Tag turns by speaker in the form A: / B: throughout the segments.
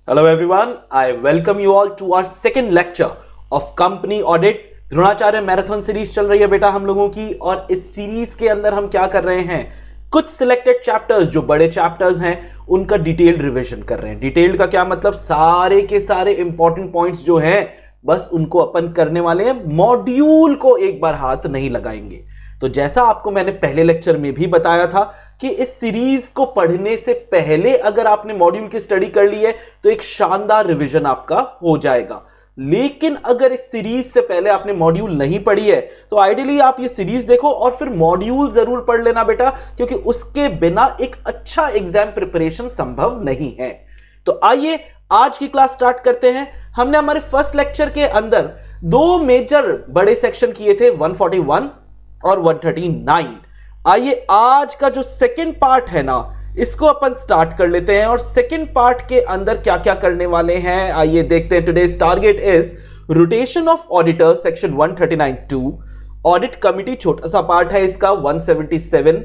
A: Hello everyone, I welcome you all to our second lecture of company audit. Dronacharya marathon series चल रही है बेटा हम लोगों की, और इस सीरीज के अंदर हम क्या कर रहे हैं, कुछ सिलेक्टेड चैप्टर्स जो बड़े चैप्टर्स हैं उनका डिटेल्ड रिवीजन कर रहे हैं। डिटेल्ड का क्या मतलब, सारे के सारे इंपॉर्टेंट पॉइंट्स जो हैं बस उनको अपन करने वाले हैं, मॉड्यूल को एक बार हाथ नहीं लगाएंगे। तो जैसा आपको मैंने पहले लेक्चर में भी बताया था कि इस सीरीज को पढ़ने से पहले अगर आपने मॉड्यूल की स्टडी कर ली है तो एक शानदार रिवीजन आपका हो जाएगा। लेकिन अगर इस सीरीज से पहले आपने मॉड्यूल नहीं पढ़ी है तो आइडियली आप ये सीरीज देखो और फिर मॉड्यूल जरूर पढ़ लेना बेटा, क्योंकि उसके बिना एक अच्छा एग्जाम प्रिपरेशन संभव नहीं है। तो आइए आज की क्लास स्टार्ट करते हैं। हमने हमारे फर्स्ट लेक्चर के अंदर दो मेजर बड़े सेक्शन किए थे, 141 और 139। आइए आज का जो सेकंड पार्ट है ना, इसको अपन स्टार्ट कर लेते हैं। और सेकंड पार्ट के अंदर क्या क्या करने वाले हैं आइए देखते हैं। Today's target is rotation of auditor section 139(2). Audit committee छोटा सा पार्ट है इसका, 177।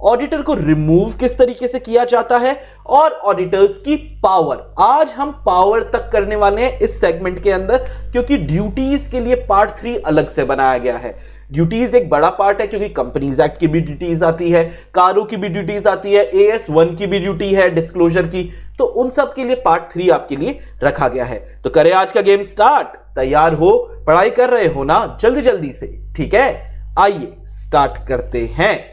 A: ऑडिटर को रिमूव किस तरीके से किया जाता है और ऑडिटर्स की पावर। आज हम पावर तक करने वाले हैं इस सेगमेंट के अंदर, क्योंकि ड्यूटीज के लिए पार्ट 3 अलग से बनाया गया है। ड्यूटीज एक बड़ा पार्ट है क्योंकि कंपनीज एक्ट की भी ड्यूटीज आती है, कारों की भी ड्यूटीज आती है, AS1 की भी ड्यूटी है डिस्क्लोजर की, तो उन सब के लिए पार्ट 3 आपके लिए रखा गया है। तो करें आज का गेम स्टार्ट। तैयार हो, पढ़ाई कर रहे हो ना, जल्दी जल्दी से, ठीक है। आइए स्टार्ट करते हैं।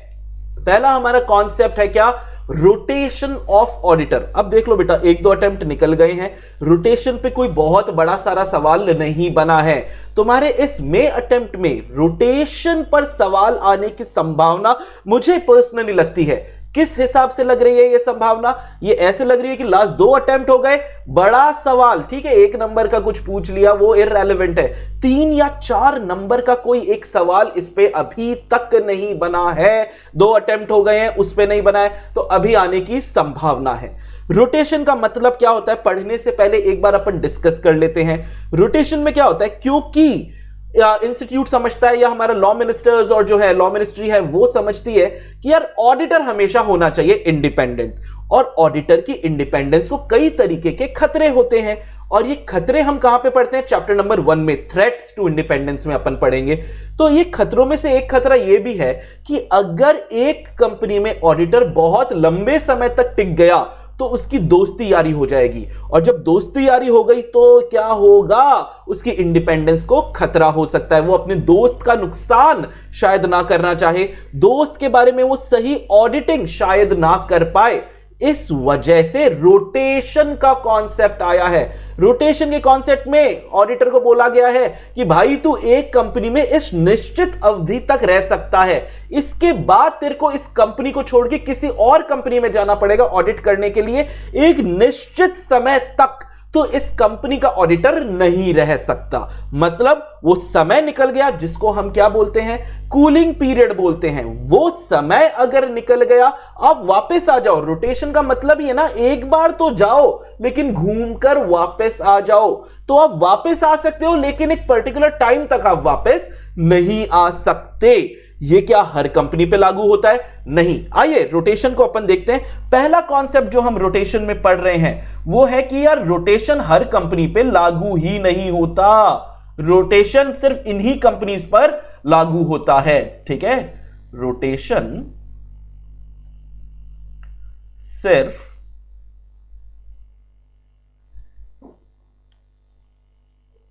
A: पहला हमारा कॉन्सेप्ट है क्या, रोटेशन ऑफ ऑडिटर। अब देख लो बेटा, एक दो अटेम्प्ट निकल गए हैं, रोटेशन पे कोई बहुत बड़ा सारा सवाल नहीं बना है। तुम्हारे इस में अटेम्प्ट में रोटेशन पर सवाल आने की संभावना मुझे पर्सनली लगती है, किस हिसाब से लग रही है ये संभावना, ये ऐसे लग रही है कि लास्ट 2 अटेम्प्ट हो गए, बड़ा सवाल, ठीक है, 1 नंबर का कुछ पूछ लिया वो इररेलेवेंट है, 3 या 4 नंबर का कोई एक सवाल इस पे अभी तक नहीं बना है। 2 अटेम्प्ट हो गए हैं, उस पे नहीं बना है, तो अभी आने की संभावना है। रोटेशन का मतलब क्या होता है, पढ़ने से पहले एक बार अपन डिस्कस कर लेते हैं। रोटेशन में क्या होता है, क्योंकि इंस्टीट्यूट समझता है या हमारा लॉ मिनिस्टर्स और जो है लॉ मिनिस्ट्री है वो समझती है कि यार ऑडिटर हमेशा होना चाहिए इंडिपेंडेंट, और ऑडिटर की इंडिपेंडेंस को कई तरीके के खतरे होते हैं। और ये खतरे हम कहां पे पढ़ते हैं, चैप्टर नंबर 1 में, थ्रेट्स टू इंडिपेंडेंस में अपन पढ़ेंगे। तो ये खतरों में से एक खतरा ये भी है कि अगर एक कंपनी में ऑडिटर बहुत लंबे समय तक टिक गया तो उसकी दोस्ती यारी हो जाएगी, और जब दोस्ती यारी हो गई तो क्या होगा, उसकी इंडिपेंडेंस को खतरा हो सकता है। वो अपने दोस्त का नुकसान शायद ना करना चाहे, दोस्त के बारे में वो सही ऑडिटिंग शायद ना कर पाए। इस वजह से रोटेशन का कॉन्सेप्ट आया है। रोटेशन के कॉन्सेप्ट में ऑडिटर को बोला गया है कि भाई तू एक कंपनी में इस निश्चित अवधि तक रह सकता है, इसके बाद तेरे को इस कंपनी को छोड़ के किसी और कंपनी में जाना पड़ेगा ऑडिट करने के लिए, एक निश्चित समय तक तो इस कंपनी का ऑडिटर नहीं रह सकता। मतलब वो समय निकल गया जिसको हम क्या बोलते हैं, कूलिंग पीरियड बोलते हैं, वो समय अगर निकल गया आप वापस आ जाओ। रोटेशन का मतलब ही है ना, एक बार तो जाओ लेकिन घूमकर वापस आ जाओ। तो आप वापस आ सकते हो लेकिन एक पर्टिकुलर टाइम तक आप वापस नहीं आ सकते। ये क्या हर कंपनी पे लागू होता है? नहीं। आइए रोटेशन को अपन देखते हैं। पहला कॉन्सेप्ट जो हम रोटेशन में पढ़ रहे हैं वो है कि यार रोटेशन हर कंपनी पे लागू ही नहीं होता, रोटेशन सिर्फ इन्हीं कंपनीज पर लागू होता है, ठीक है। रोटेशन सिर्फ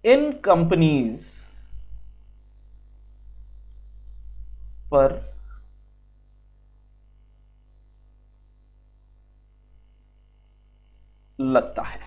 A: इन कंपनीज पर लगता है,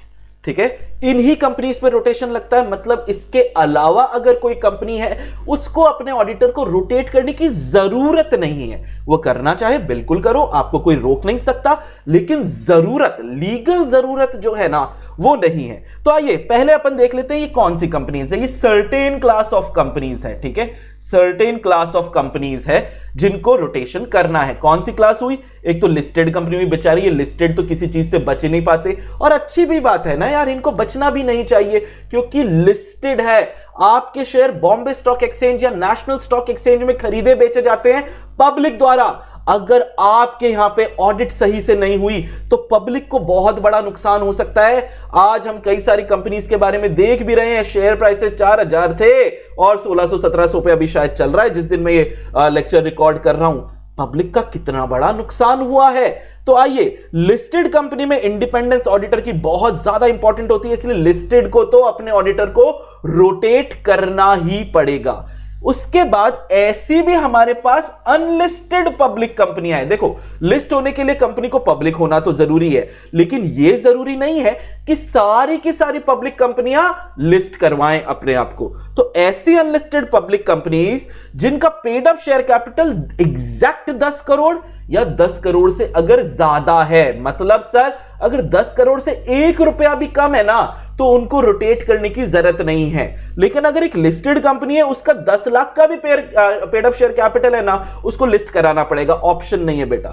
A: ठीक है। इन्हीं कंपनीज पे रोटेशन लगता है, मतलब इसके अलावा अगर कोई कंपनी है उसको अपने ऑडिटर को रोटेट करने की जरूरत नहीं है। वो करना चाहे बिल्कुल करो, आपको कोई रोक नहीं सकता, लेकिन जरूरत, लीगल जरूरत जो है ना वो नहीं है। तो आइए पहले अपन देख लेते हैं ये कौन सी कंपनीज है। ये सर्टेन क्लास ऑफ कंपनीज है, ठीक है, सर्टेन क्लास ऑफ कंपनीज है जिनको रोटेशन करना है। कौन सी क्लास हुई, एक तो लिस्टेड कंपनी हुई, बेचारी ये लिस्टेड तो किसी चीज से बच नहीं पाते, और अच्छी भी बात है ना यार, इनको बचना भी नहीं चाहिए क्योंकि लिस्टेड है। आपके शेयर बॉम्बे स्टॉक एक्सचेंज या नेशनल स्टॉक एक्सचेंज में खरीदे बेचे जाते हैं पब्लिक द्वारा। अगर आपके यहां पे ऑडिट सही से नहीं हुई तो पब्लिक को बहुत बड़ा नुकसान हो सकता है। आज हम कई सारी कंपनीज के बारे में देख भी रहे हैं, शेयर प्राइसेस 4000 थे और 1600-1700 पे अभी शायद चल रहा है जिस दिन मैं ये लेक्चर रिकॉर्ड कर रहा हूं। पब्लिक का कितना बड़ा नुकसान हुआ है। तो आइए, लिस्टेड कंपनी में इंडिपेंडेंस ऑडिटर की बहुत ज्यादा इंपॉर्टेंट होती है, इसलिए लिस्टेड को तो अपने ऑडिटर को रोटेट करना ही पड़ेगा। उसके बाद ऐसी भी हमारे पास अनलिस्टेड पब्लिक कंपनियां हैं। देखो, लिस्ट होने के लिए कंपनी को पब्लिक होना तो जरूरी है, लेकिन यह जरूरी नहीं है कि सारी की सारी पब्लिक कंपनियां लिस्ट करवाएं अपने आप को। तो ऐसी अनलिस्टेड पब्लिक कंपनीज जिनका paid up share capital exact 10 crore या 10 करोड़ से अगर ज्यादा है, मतलब सर अगर 10 करोड़ से 1 रुपया भी कम है ना तो उनको रोटेट करने की जरूरत नहीं है। लेकिन अगर एक लिस्टेड कंपनी है, उसका 10 लाख का भी पेड अप शेयर कैपिटल है ना, उसको लिस्ट कराना पड़ेगा, ऑप्शन नहीं है बेटा।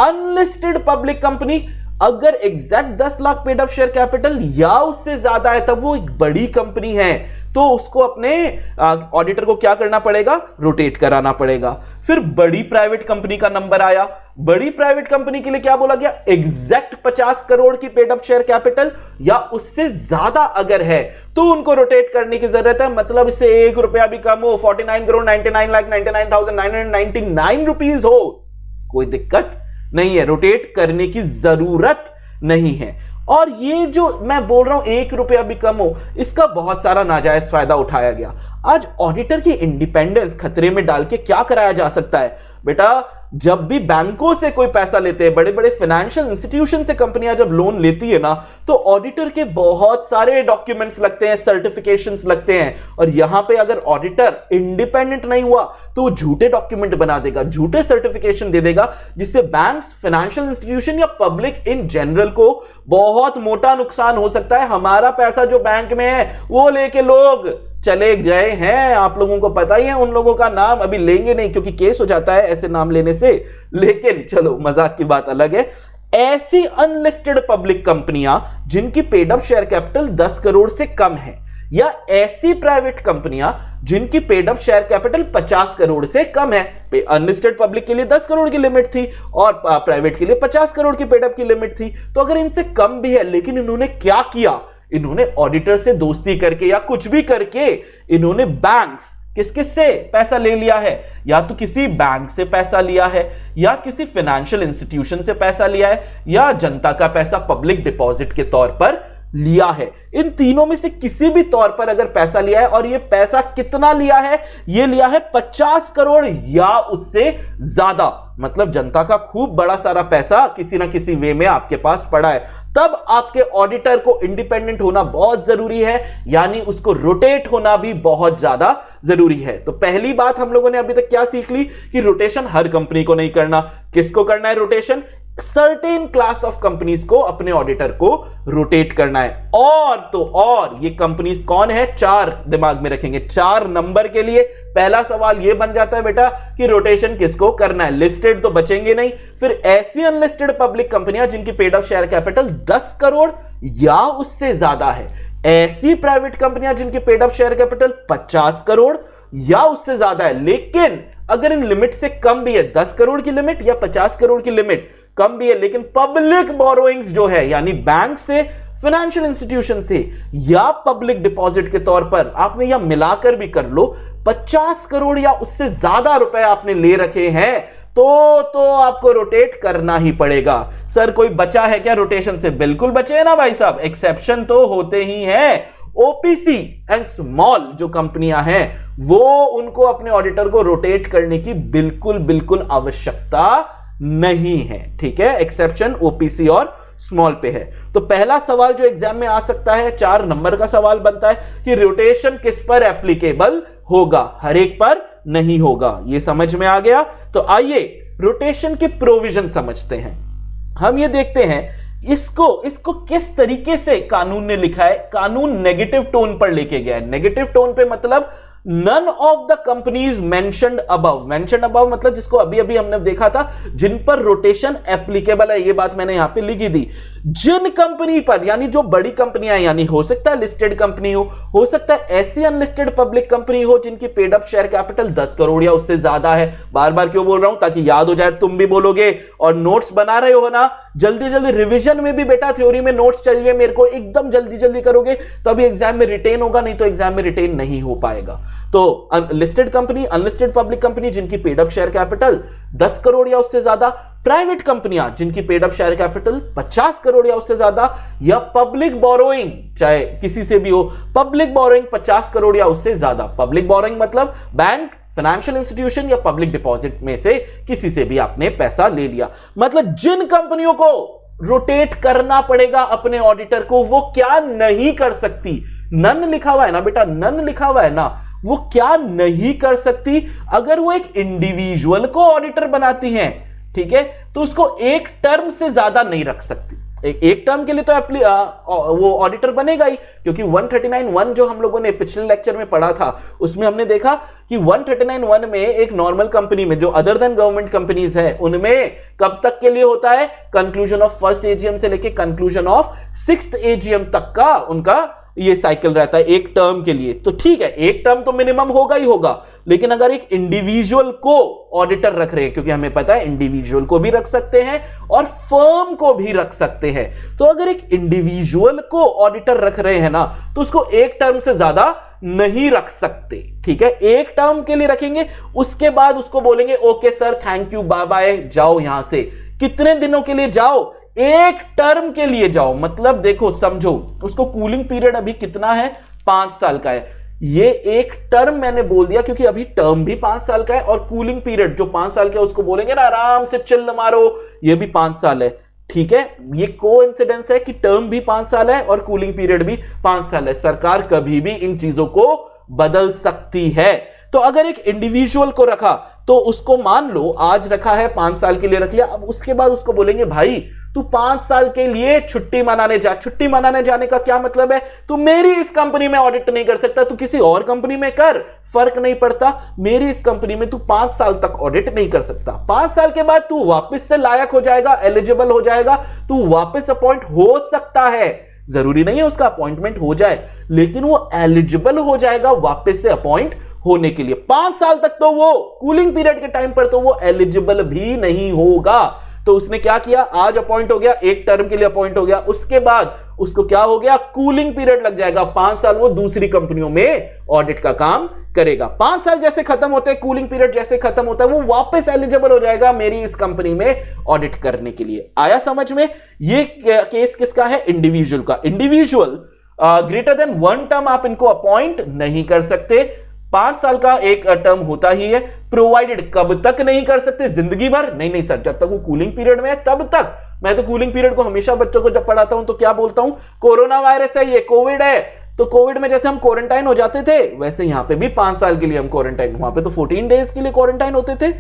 A: अनलिस्टेड पब्लिक कंपनी अगर exact 10 lakh paid up share capital या उससे ज्यादा है, तब वो एक बड़ी कंपनी है, तो उसको अपने ऑडिटर को क्या करना पड़ेगा, रोटेट कराना पड़ेगा। फिर बड़ी प्राइवेट कंपनी का नंबर आया। बड़ी प्राइवेट कंपनी के लिए क्या बोला गया, एग्जैक्ट 50 करोड़ की पेड अप शेयर कैपिटल या उससे ज्यादा अगर है तो उनको रोटेट करने की जरूरत है। मतलब इससे 1 रुपया भी कम हो, 49 करोड़ 99,99,999 रुपीज हो, कोई दिक्कत नहीं है, रोटेट करने की जरूरत नहीं है। और ये जो मैं बोल रहा हूं 1 रुपया भी कम हो, इसका बहुत सारा नाजायज फायदा उठाया गया। आज ऑडिटर की इंडिपेंडेंस खतरे में डाल के क्या कराया जा सकता है बेटा, जब भी बैंकों से कोई पैसा लेते हैं, बड़े बड़े फाइनेंशियल इंस्टीट्यूशन से कंपनियां जब लोन लेती है ना, तो ऑडिटर के बहुत सारे डॉक्यूमेंट्स लगते हैं, सर्टिफिकेशंस लगते हैं। और यहां पे अगर ऑडिटर इंडिपेंडेंट नहीं हुआ तो वो झूठे डॉक्यूमेंट बना देगा, झूठे सर्टिफिकेशन दे देगा, जिससे बैंक्स, फाइनेंशियल इंस्टीट्यूशन या पब्लिक इन जनरल को बहुत मोटा नुकसान हो सकता है। हमारा पैसा जो बैंक में है वो लेके लोग चले गए हैं, आप लोगों को पता ही है। उन लोगों का नाम अभी लेंगे नहीं क्योंकि केस हो जाता है ऐसे नाम लेने से, लेकिन चलो मजाक की बात अलग है। ऐसी अनलिस्टेड पब्लिक कंपनियां जिनकी paid up share capital 10 crore से कम है, या ऐसी प्राइवेट कंपनियां जिनकी paid up share capital 50 crore से कम है। अनलिस्टेड पब्लिक के लिए 10 करोड़ की लिमिट थी और प्राइवेट के लिए 50 करोड़ की पेड अप की लिमिट थी। तो अगर इनसे कम भी है, लेकिन इन्होंने क्या किया, इन्होंने ऑडिटर से दोस्ती करके या कुछ भी करके इन्होंने बैंक्स, किस किस से पैसा ले लिया है, या तो किसी बैंक से पैसा लिया है, या किसी फाइनेंशियल इंस्टीट्यूशन से पैसा लिया है, या जनता का पैसा पब्लिक डिपॉजिट के तौर पर लिया है। इन तीनों में से किसी भी तौर पर अगर पैसा लिया है, और ये पैसा कितना लिया है, ये लिया है 50 करोड़ या उससे ज्यादा, मतलब जनता का खूब बड़ा सारा पैसा किसी ना किसी वे में आपके पास पड़ा है, तब आपके ऑडिटर को इंडिपेंडेंट होना बहुत जरूरी है, यानी उसको रोटेट होना भी बहुत ज्यादा जरूरी है। तो पहली बात हम लोगों ने अभी तक क्या सीख ली कि रोटेशन हर कंपनी को नहीं करना। किसको करना है rotation, certain class of companies को अपने ऑडिटर को रोटेट करना है। और तो और ये कंपनीज कौन है, 4 दिमाग में रखेंगे। 4 नंबर के लिए पहला सवाल ये बन जाता है बेटा कि रोटेशन किसको करना है। लिस्टेड तो बचेंगे नहीं, फिर ऐसी अनलिस्टेड पब्लिक कंपनियां जिनकी paid up share capital 10 crore या उससे ज्यादा है, ऐसी प्राइवेट कंपनियां जिनकी paid up share capital 50 crore या उससे ज्यादा है, लेकिन अगर इन लिमिट से कम भी है, 10 करोड़ की लिमिट या 50 करोड़ की लिमिट कम भी है, लेकिन पब्लिक बोरोइंग्स जो है, यानी बैंक से, फाइनेंशियल इंस्टीट्यूशन से या पब्लिक डिपॉजिट के तौर पर आपने या मिलाकर भी कर लो 50 करोड़ या उससे ज्यादा रुपए आपने ले रखे हैं, तो आपको रोटेट करना ही पड़ेगा। सर कोई बचा है क्या रोटेशन से? बिल्कुल बचे हैं ना भाई साहब, एक्सेप्शन तो होते ही हैं। ओपीसी एंड स्मॉल जो कंपनियां हैं वो, उनको अपने ऑडिटर को रोटेट करने की बिल्कुल आवश्यकता नहीं है, ठीक है। एक्सेप्शन ओपीसी और स्मॉल पे है। तो पहला सवाल जो एग्जाम में आ सकता है, 4 नंबर का सवाल बनता है कि रोटेशन किस पर एप्लीकेबल होगा, हर एक पर नहीं होगा। ये समझ में आ गया। तो आइए रोटेशन के प्रोविजन समझते हैं। हम ये देखते हैं इसको किस तरीके से कानून ने लिखा है। कानून नेगेटिव टोन पर लेके गया है। नेगेटिव टोन पे मतलब none of the companies mentioned above मतलब जिसको अभी अभी हमने देखा था, जिन पर रोटेशन एप्लीकेबल है, ये बात मैंने यहां पे लिखी थी। जिन कंपनी पर, यानी जो बड़ी कंपनियां, यानी हो सकता है लिस्टेड कंपनी हो सकता है ऐसी अनलिस्टेड पब्लिक कंपनी हो जिनकी paid up share capital 10 crore या उससे ज्यादा है। बार बार क्यों बोल रहा हूं, ताकि याद हो जाए, तुम भी बोलोगे और नोट्स बना रहे हो ना, जल्दी जल्दी रिवीजन में भी बेटा थ्योरी में नोट्स चाहिए मेरे को, एकदम जल्दी जल्दी करोगे तभी एग्जाम में रिटेन होगा, नहीं तो एग्जाम में रिटेन नहीं हो पाएगा। तो listed company, unlisted public company जिनकी paid up share capital 10 crore या उससे ज्यादा, प्राइवेट कंपनियां जिनकी paid up share capital 50 crore या उससे ज्यादा, या पब्लिक बोरोइंग, चाहे किसी से भी हो, पब्लिक बोरोइंग 50 करोड़ या उससे ज्यादा। पब्लिक बोरोइंग मतलब बैंक, फाइनेंशियल इंस्टीट्यूशन या पब्लिक डिपॉजिट में से किसी से भी आपने पैसा ले लिया। मतलब जिन कंपनियों को रोटेट करना पड़ेगा अपने ऑडिटर को, वो क्या नहीं कर सकती, नन लिखा हुआ है ना बेटा, नन लिखा हुआ है ना, वो क्या नहीं कर सकती। अगर वो एक इंडिविजुअल को ऑडिटर बनाती हैं, ठीक है, तो उसको एक टर्म से ज्यादा नहीं रख सकती। एक टर्म के लिए तो वो ऑडिटर बनेगा ही, क्योंकि 139(1) जो हम लोगों ने पिछले लेक्चर में पढ़ा था, उसमें हमने देखा कि 139(1) में एक नॉर्मल कंपनी में, जो अदर देन गवर्नमेंट कंपनीज है, उनमें कब तक के लिए होता है, कंक्लूजन ऑफ फर्स्ट एजीएम से लेके कंक्लूजन ऑफ 6th एजीएम तक का उनका ये साइकिल रहता है एक टर्म के लिए। तो ठीक है, एक टर्म तो मिनिमम होगा ही होगा, लेकिन अगर एक इंडिविजुअल को ऑडिटर रख रहे हैं, क्योंकि हमें पता है इंडिविजुअल को भी रख सकते हैं और फर्म को भी रख सकते हैं, तो अगर एक इंडिविजुअल को ऑडिटर रख रहे हैं ना, तो उसको एक टर्म से ज्यादा नहीं रख सकते। ठीक है, एक टर्म के लिए रखेंगे, उसके बाद उसको बोलेंगे okay sir, thank you, bye bye, जाओ यहां से। कितने दिनों के लिए जाओ, एक टर्म के लिए जाओ। मतलब देखो, समझो, उसको कूलिंग पीरियड अभी कितना है, 5 साल का है। ये एक टर्म मैंने बोल दिया क्योंकि अभी टर्म भी 5 साल का है, और कूलिंग पीरियड जो 5 साल का है उसको बोलेंगे ना आराम से चिल मारो, ये भी 5 साल है। ठीक है, ये कोइंसिडेंस है कि टर्म भी 5 साल है और कूलिंग पीरियड भी 5 साल है। सरकार कभी भी इन चीजों को बदल सकती है। तो अगर एक इंडिविजुअल को रखा, तो उसको मान लो आज रखा है 5 साल के लिए रख लिया, अब उसके बाद उसको बोलेंगे भाई तू 5 साल के लिए छुट्टी मनाने जा। छुट्टी मनाने जाने का क्या मतलब है, तू मेरी इस कंपनी में ऑडिट नहीं कर सकता, तू किसी और कंपनी में कर, फर्क नहीं पड़ता, मेरी इस कंपनी में तू 5 साल तक ऑडिट नहीं कर सकता। 5 साल के बाद तू वापस से लायक हो जाएगा, एलिजिबल हो जाएगा, तू वापस अपॉइंट हो सकता है। जरूरी नहीं है उसका अपॉइंटमेंट हो जाए, लेकिन वो एलिजिबल हो जाएगा वापस से अपॉइंट होने के लिए। 5 साल तक तो वो कूलिंग पीरियड के टाइम पर तो वो एलिजिबल भी नहीं होगा। तो उसने क्या किया, आज अपॉइंट हो गया, एक टर्म के लिए अपॉइंट हो गया, उसके बाद उसको क्या हो गया, कूलिंग पीरियड लग जाएगा। 5 साल वो दूसरी कंपनियों में ऑडिट का काम करेगा। 5 साल जैसे खत्म होते हैं, कूलिंग पीरियड जैसे खत्म होता है, वो वापस एलिजिबल हो जाएगा मेरी इस कंपनी में ऑडिट करने के लिए। आया समझ में? ये केस किसका है, इंडिविजुअल का। इंडिविजुअल ग्रेटर देन 1 टर्म आप इनको अपॉइंट नहीं कर सकते। 5 साल का एक टर्म होता ही है, प्रोवाइडेड कब तक नहीं कर सकते, जिंदगी भर नहीं। नहीं सर, जब तक वो कूलिंग पीरियड में है तब तक। मैं तो कूलिंग पीरियड को हमेशा बच्चों को जब पढ़ाता हूं तो क्या बोलता हूं, कोरोना वायरस है, ये कोविड है, तो कोविड में जैसे हम क्वारंटाइन हो जाते थे, वैसे यहां पे भी 5 साल के लिए हम क्वारंटाइन, वहां पे तो 14 डेज के लिए क्वारंटाइन होते थे,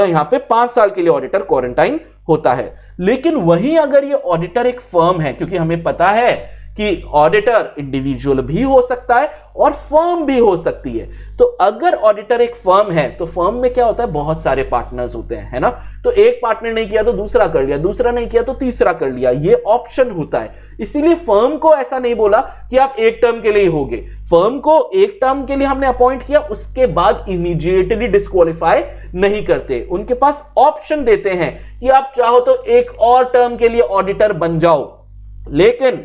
A: यहां पे 5 साल के लिए ऑडिटर क्वारंटाइन होता है। लेकिन वहीं अगर ये ऑडिटर एक फर्म है, क्योंकि हमें पता है कि ऑडिटर इंडिविजुअल भी हो सकता है और फर्म भी हो सकती है। तो अगर ऑडिटर एक फर्म है, तो फर्म में क्या होता है, बहुत सारे पार्टनर्स होते हैं, है ना। तो एक पार्टनर नहीं किया तो दूसरा कर लिया, दूसरा नहीं किया तो तीसरा कर लिया, ये ऑप्शन होता है। इसीलिए फर्म को ऐसा नहीं बोला कि आप एक टर्म के लिए होगे। फर्म को एक टर्म के लिए हमने अपॉइंट किया, उसके बाद इमीडिएटली डिस्क्वालीफाई नहीं करते, उनके पास ऑप्शन देते हैं कि आप चाहो तो एक और टर्म के लिए ऑडिटर बन जाओ। लेकिन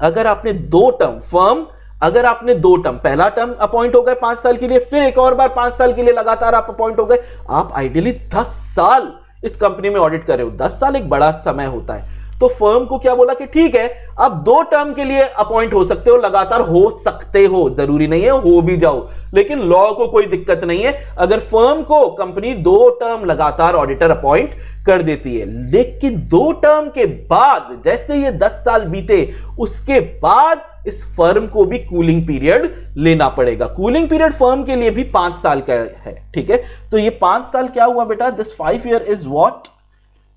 A: अगर आपने 2 टर्म, फर्म अगर आपने 2 टर्म, पहला टर्म अपॉइंट हो गए 5 साल के लिए, फिर एक और बार 5 साल के लिए लगातार आप अपॉइंट हो गए, आप आइडियली 10 साल इस कंपनी में ऑडिट कर रहे हो। 10 साल एक बड़ा समय होता है। तो फर्म को क्या बोला कि ठीक है, आप 2 टर्म के लिए अपॉइंट हो सकते हो, लगातार हो सकते हो, जरूरी नहीं है हो भी जाओ, लेकिन लॉ को कोई दिक्कत नहीं है अगर फर्म को कंपनी 2 टर्म लगातार ऑडिटर अपॉइंट कर देती है। लेकिन 2 टर्म के बाद जैसे ये 10 साल बीते, उसके बाद इस फर्म को भी कूलिंग पीरियड लेना पड़ेगा। कूलिंग पीरियड फर्म के लिए भी 5 साल का है। ठीक है, तो ये 5 साल क्या हुआ बेटा, this 5 year is what,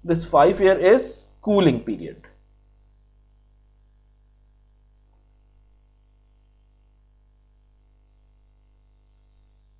A: this 5 year is cooling period.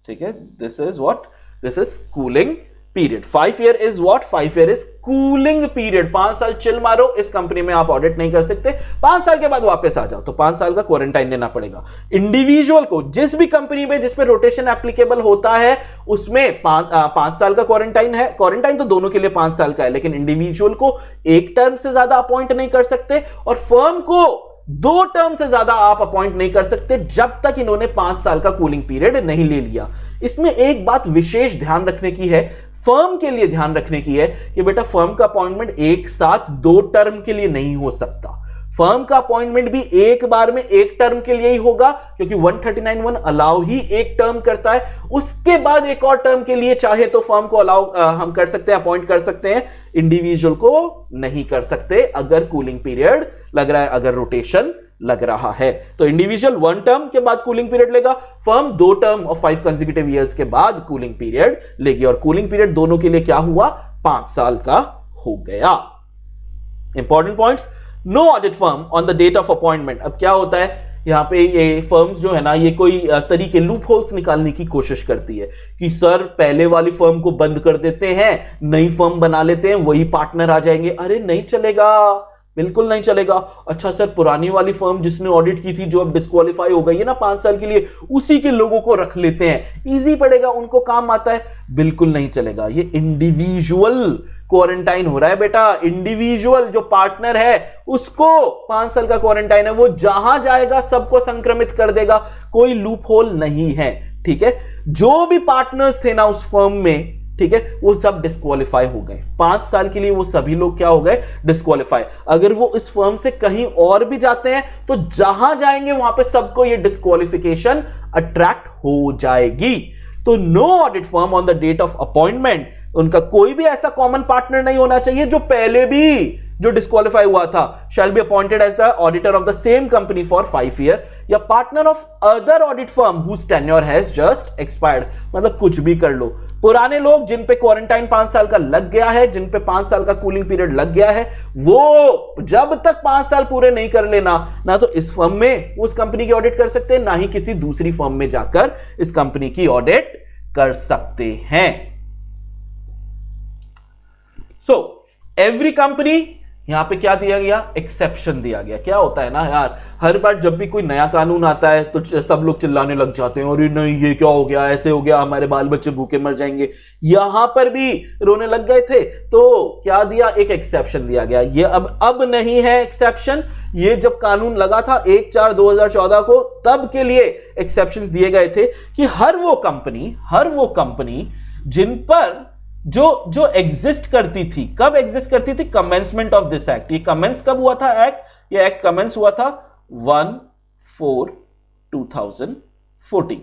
A: ठीक है, this is what, this is cooling period. 5 year is what? 5 year is cooling period. 5 साल चिल मारो, इस कंपनी में आप ऑडिट नहीं कर सकते, 5 साल के बाद वापस आ जाओ, तो 5 साल का क्वारंटाइन लेना पड़ेगा। इंडिविजुअल को जिस भी कंपनी में जिसमें रोटेशन एप्लीकेबल होता है उसमें 5 साल का क्वारंटाइन है। क्वारंटाइन तो दोनों के लिए 5 साल का है, लेकिन इंडिविजुअल को एक टर्म से ज्यादा अपॉइंट नहीं कर सकते और फर्म को 2 टर्म से ज्यादा आप अपॉइंट नहीं कर सकते जब तक इन्होंने 5 साल का कूलिंग पीरियड नहीं ले लिया। इसमें एक बात विशेष ध्यान रखने की है, फर्म के लिए ध्यान रखने की है कि बेटा फर्म का अपॉइंटमेंट एक साथ 2 टर्म के लिए नहीं हो सकता। फर्म का अपॉइंटमेंट भी एक बार में एक टर्म के लिए ही होगा, क्योंकि 139(1) अलाउ ही एक टर्म करता है। उसके बाद एक और टर्म के लिए चाहे तो फर्म को अलाउ हम कर सकते हैं, अपॉइंट कर सकते हैं, इंडिविजुअल को नहीं कर सकते अगर कूलिंग पीरियड लग रहा है, अगर रोटेशन लग रहा है। तो इंडिविजुअल 1 टर्म के बाद कूलिंग पीरियड लेगा, फर्म 2 टर्म और 5 कंसेक्यूटिव ईयर्स के बाद कूलिंग पीरियड लेगी, और कूलिंग पीरियड दोनों के लिए क्या हुआ? 5 साल का हो गया। Important points, no audit firm on the date of appointment. अब क्या होता है यहां पे, ये फर्म्स जो है ना, ये कोई तरीके लूप होल्स निकालने की कोशिश करती है कि सर पहले वाली फर्म को बंद कर देते हैं, नई फर्म बना लेते हैं, वही पार्टनर आ जाएंगे। अरे नहीं चलेगा, बिल्कुल नहीं चलेगा। अच्छा सर पुरानी वाली फर्म जिसने ऑडिट की थी, जो अब डिस्क्वालीफाई हो गई है ना 5 साल के लिए, उसी के लोगों को रख लेते हैं, इजी पड़ेगा, उनको काम आता है। बिल्कुल नहीं चलेगा। ये इंडिविजुअल क्वारंटाइन हो रहा है बेटा। इंडिविजुअल जो पार्टनर है उसको 5 साल का क्वारंटाइन है, वो जहां जाएगा सबको संक्रमित कर देगा, कोई लूप होल नहीं है। ठीक है, जो भी पार्टनर्स थे ना उस फर्म में, ठीक है, वो सब डिस्क्वालीफाई हो गए 5 साल के लिए। वो सभी लोग क्या हो गए? डिस्क्वालीफाई। अगर वो इस फर्म से कहीं और भी जाते हैं तो जहां जाएंगे वहां पे सबको ये डिस्क्वालिफिकेशन अट्रैक्ट हो जाएगी। तो no audit firm on the date of appointment, उनका कोई भी ऐसा कॉमन पार्टनर नहीं होना चाहिए जो पहले भी जो डिस्क्वालीफाई हुआ था, shall be appointed as the auditor of the same company for 5 year, या partner of other audit firm whose tenure has just expired. मतलब कुछ भी कर लो, पुराने लोग जिन पे क्वारंटाइन 5 साल का लग गया है, जिन पे 5 साल का कूलिंग पीरियड लग गया है, वो जब तक 5 साल पूरे नहीं कर लेना, ना तो इस फर्म में उस कंपनी की ऑडिट कर सकते हैं, ना ही किसी दूसरी फर्म में जाकर इस कंपनी की ऑडिट कर सकते हैं। सो एवरी कंपनी, यहां पे क्या दिया गया? एक्सेप्शन दिया गया। क्या होता है ना यार, हर बार जब भी कोई नया कानून आता है तो सब लोग चिल्लाने लग जाते हैं, अरे नहीं ये क्या हो गया, ऐसे हो गया, हमारे बाल बच्चे भूखे मर जाएंगे। यहां पर भी रोने लग गए थे, तो क्या दिया? एक एक्सेप्शन दिया गया। ये अब नहीं है एक्सेप्शन, ये जब कानून लगा था 1/4/2014 को, तब के लिए एक्सेप्शन दिए गए थे कि हर वो कंपनी जिन पर जो एग्जिस्ट करती थी, कब एग्जिस्ट करती थी? Commencement of this act. ये कमेंस कब हुआ था एक्ट? ये एक्ट कमेंस हुआ था 1/4/2014।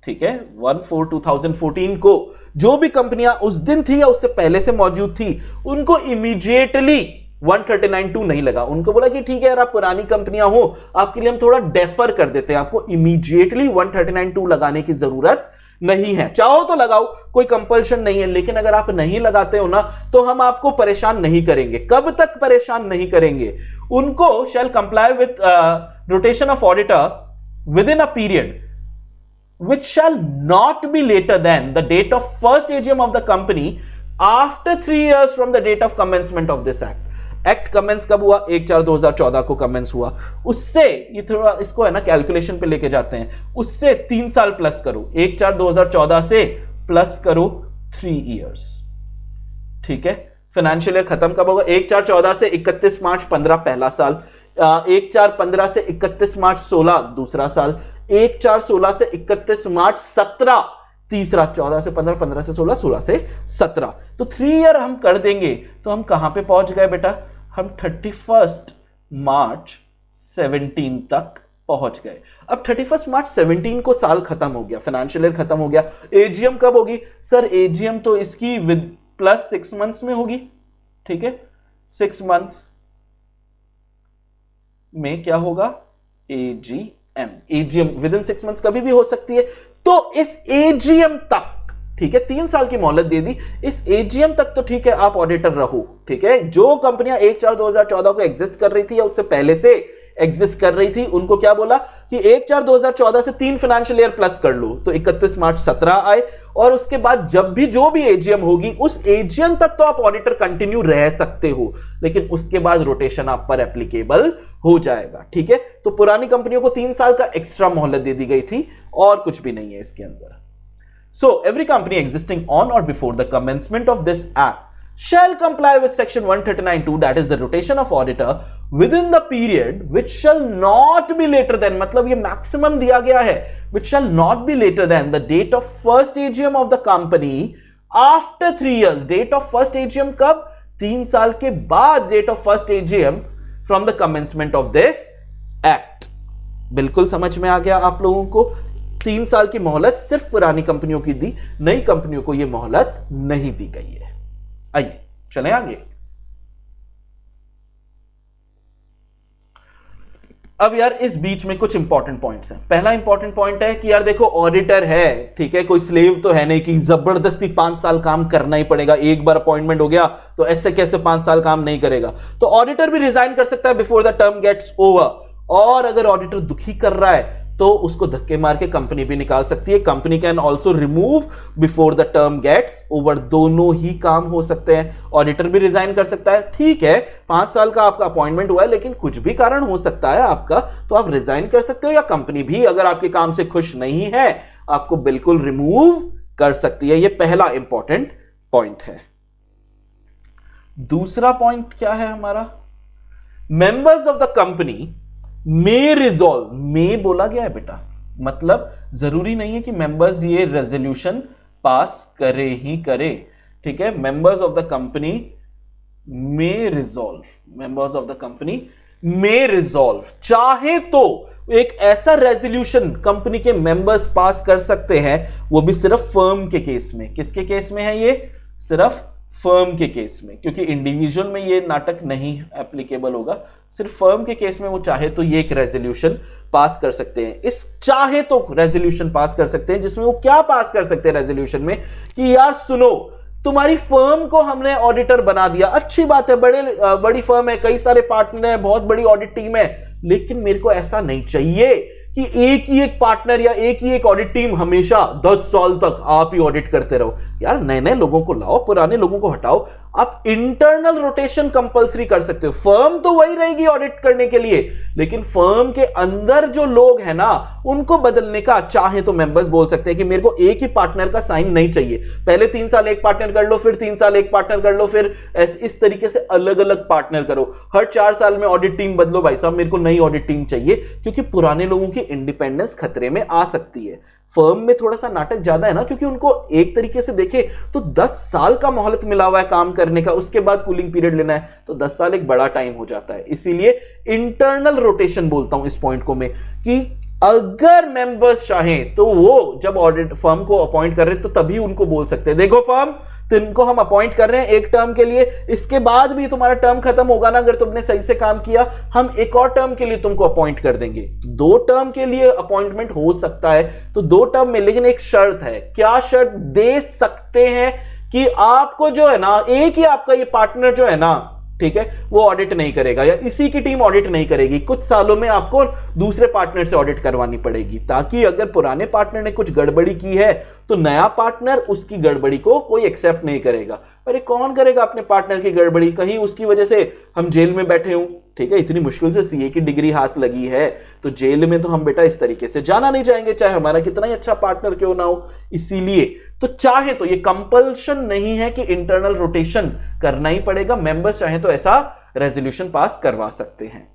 A: ठीक है, 1/4/2014 को जो भी कंपनियां उस दिन थी या उससे पहले से मौजूद थी, उनको इमीडिएटली 139(2) नहीं लगा। उनको बोला कि ठीक है यार, आप पुरानी कंपनियां हो, आपके लिए हम थोड़ा डेफर कर देते हैं, आपको इमीडिएटली 139(2) लगाने की जरूरत नहीं है, चाहो तो लगाओ, कोई कंपल्शन नहीं है, लेकिन अगर आप नहीं लगाते हो ना तो हम आपको परेशान नहीं करेंगे। कब तक परेशान नहीं करेंगे? उनको शैल comply with rotation of auditor with in a period which shall not be later than the date of first AGM of the company after 3 years from the date of commencement of this act. Act commence कब हुआ? 1/4/2014 को commence हुआ। उससे ये थोड़ा इसको है ना कैलकुलेशन पे लेके जाते हैं, उससे 3 साल प्लस करो, 1/4/2014 से प्लस करो 3 इयर्स। ठीक है, फाइनेंशियल ईयर खत्म कब होगा? 1/4/14 से 31 मार्च 15 पहला साल, 1/4/15 से 31 मार्च 16 दूसरा साल, 1/4/16 से 31 मार्च 17 तीसरा, 14 से 15, 15 से 16, 16 से 17। तो 3 ईयर हम कर देंगे तो हम कहां पे पहुंच गए बेटा? हम 31 मार्च 17 तक पहुंच गए। अब 31 मार्च 17 को साल खत्म हो गया, फाइनेंशियल ईयर खत्म हो गया। एजीएम कब होगी? सर एजीएम तो इसकी विद प्लस 6 मंथ्स में होगी। ठीक है, 6 मंथ्स में क्या होगा? एजीएम विद इन 6 मंथ्स कभी भी हो सकती है। तो इस एजीएम तक ठीक है, 3 साल की मोहलत दे दी। इस एजीएम तक तो ठीक है आप ऑडिटर रहो, ठीक है। जो कंपनियां 1/4/2014 को एग्जिस्ट कर रही थी या उससे पहले से एग्जिस्ट कर रही थी, उनको क्या बोला कि 1/4/2014 से 3 फाइनेंशियल ईयर प्लस कर लो, तो 31 मार्च 17 आए। और उसके बाद जब भी जो भी एजीएम होगी उस एजीएम तक तो आप ऑडिटर कंटिन्यू रह सकते हो, लेकिन उसके बाद रोटेशन आप पर एप्लीकेबल हो जाएगा, ठीक है। तो पुरानी कंपनियों को 3 साल का एक्स्ट्रा मोहलत दे दी गई थी और कुछ भी नहीं है इसके अंदर। So, every company existing on or before the commencement of this act shall comply with section 139(2), that is the rotation of auditor within the period which shall not be later than, मतलब ये maximum दिया गया है, which shall not be later than the date of first AGM of the company after 3 years. Date of first AGM कब? 3 साल के बाद date of first AGM from the commencement of this act. बिल्कुल समझ में आ गया आप लोगों को। 3 साल की मोहलत सिर्फ पुरानी कंपनियों की दी, नई कंपनियों को यह मोहलत नहीं दी गई है। आइए चलें आगे। अब यार इस बीच में कुछ इंपॉर्टेंट पॉइंट्स हैं। पहला इंपॉर्टेंट पॉइंट है कि यार देखो ऑडिटर है, ठीक है, कोई स्लेव तो है नहीं कि जबरदस्ती 5 साल काम करना ही पड़ेगा, एक बार अपॉइंटमेंट हो गया तो ऐसे कैसे 5 साल काम नहीं करेगा। तो ऑडिटर भी रिजाइन कर सकता है before the term gets over, और अगर ऑडिटर दुखी कर रहा है तो उसको धक्के मार के कंपनी भी निकाल सकती है। Company can also remove before the term gets over, दोनों ही काम हो सकते हैं। ऑडिटर भी रिजाइन कर सकता है, ठीक है 5 साल का आपका अपॉइंटमेंट हुआ है लेकिन कुछ भी कारण हो सकता है आपका, तो आप रिजाइन कर सकते हो, या कंपनी भी अगर आपके काम से खुश नहीं है आपको बिल्कुल रिमूव कर सकती है। यह पहला इंपॉर्टेंट पॉइंट है। दूसरा पॉइंट क्या है हमारा, members of the company may resolve, may बोला गया है बेटा, मतलब जरूरी नहीं है कि मेंबर्स ये रेजोल्यूशन पास करे ही करे, ठीक है। Members of the company may resolve, members of the company may resolve, चाहे तो एक ऐसा रेजोल्यूशन कंपनी के मेंबर्स पास कर सकते हैं, वो भी सिर्फ फर्म के केस में। किसके केस में है ये? सिर्फ फर्म के केस में, क्योंकि इंडिविजुअल में ये नाटक नहीं एप्लीकेबल होगा। सिर्फ फर्म के केस में वो चाहे तो ये एक रेजोल्यूशन पास कर सकते हैं। इस चाहे तो रेजोल्यूशन पास कर सकते हैं, जिसमें वो क्या पास कर सकते हैं रेजोल्यूशन में कि यार सुनो, तुम्हारी फर्म को हमने ऑडिटर बना दिया, अच्छी बात है, बड़ी फर्म है, कई सारे पार्टनर है, बहुत बड़ी ऑडिट टीम है, लेकिन मेरे को ऐसा नहीं चाहिए कि एक ही एक पार्टनर या एक ही एक ऑडिट टीम हमेशा 10 साल तक आप ही ऑडिट करते रहो। यार नए नए लोगों को लाओ, पुराने लोगों को हटाओ। आप इंटरनल रोटेशन कंपलसरी कर सकते हो। फर्म तो वही रहेगी ऑडिट करने के लिए, लेकिन फर्म के अंदर जो लोग हैं ना, उनको बदलने का चाहे तो मेंबर्स बोल सकते हैं कि मेरे को एक ही पार्टनर का साइन नहीं चाहिए, पहले 3 साल एक पार्टनर कर लो, फिर 3 साल एक पार्टनर कर लो, फिर इस तरीके से अलग अलग पार्टनर करो। हर 4 साल में ऑडिट टीम बदलो, भाई साहब मेरे को नई ऑडिट टीम चाहिए, क्योंकि पुराने लोगों की इंडिपेंडेंस खतरे में आ सकती है। फर्म में थोड़ा सा नाटक ज्यादा है ना, क्योंकि उनको एक तरीके से देखे तो 10 साल का मोहलत मिला हुआ है काम करने का, उसके बाद कूलिंग पीरियड लेना है, तो 10 साल एक बड़ा टाइम हो जाता है। इसीलिए इंटरनल रोटेशन बोलता हूं इस पॉइंट को मैं, कि अगर मेंबर्स चाहें तो वो जब ऑडिट फर्म को अपॉइंट कर रहे हैं तो तभी उनको बोल सकते हैं, देखो फर्म तुमको हम अपॉइंट कर रहे हैं एक टर्म के लिए, इसके बाद भी तुम्हारा टर्म खत्म होगा ना, अगर तुमने सही से काम किया हम एक और टर्म के लिए तुमको अपॉइंट कर देंगे। 2 टर्म के लिए अपॉइंटमेंट हो सकता है, तो 2 टर्म में, लेकिन एक शर्त है। क्या शर्त दे सकते हैं? कि आपको जो है ना, एक ही आपका ये पार्टनर जो है ना, ठीक है, वो ऑडिट नहीं करेगा या इसी की टीम ऑडिट नहीं करेगी, कुछ सालों में आपको दूसरे पार्टनर से ऑडिट करवानी पड़ेगी, ताकि अगर पुराने पार्टनर ने कुछ गड़बड़ी की है तो नया पार्टनर उसकी गड़बड़ी को कोई एक्सेप्ट नहीं करेगा। अरे कौन करेगा अपने पार्टनर की गड़बड़ी? कहीं उसकी वजह से हम जेल में बैठे हूं, ठीक है, इतनी मुश्किल से सीए की डिग्री हाथ लगी है, तो जेल में तो हम बेटा इस तरीके से जाना नहीं चाहेंगे, चाहे हमारा कितना ही अच्छा पार्टनर क्यों ना हो। इसीलिए तो चाहे तो ये कंपल्शन नहीं है कि इंटरनल रोटेशन करना ही पड़ेगा, मेंबर्स चाहे तो ऐसा रेजोल्यूशन पास करवा सकते हैं।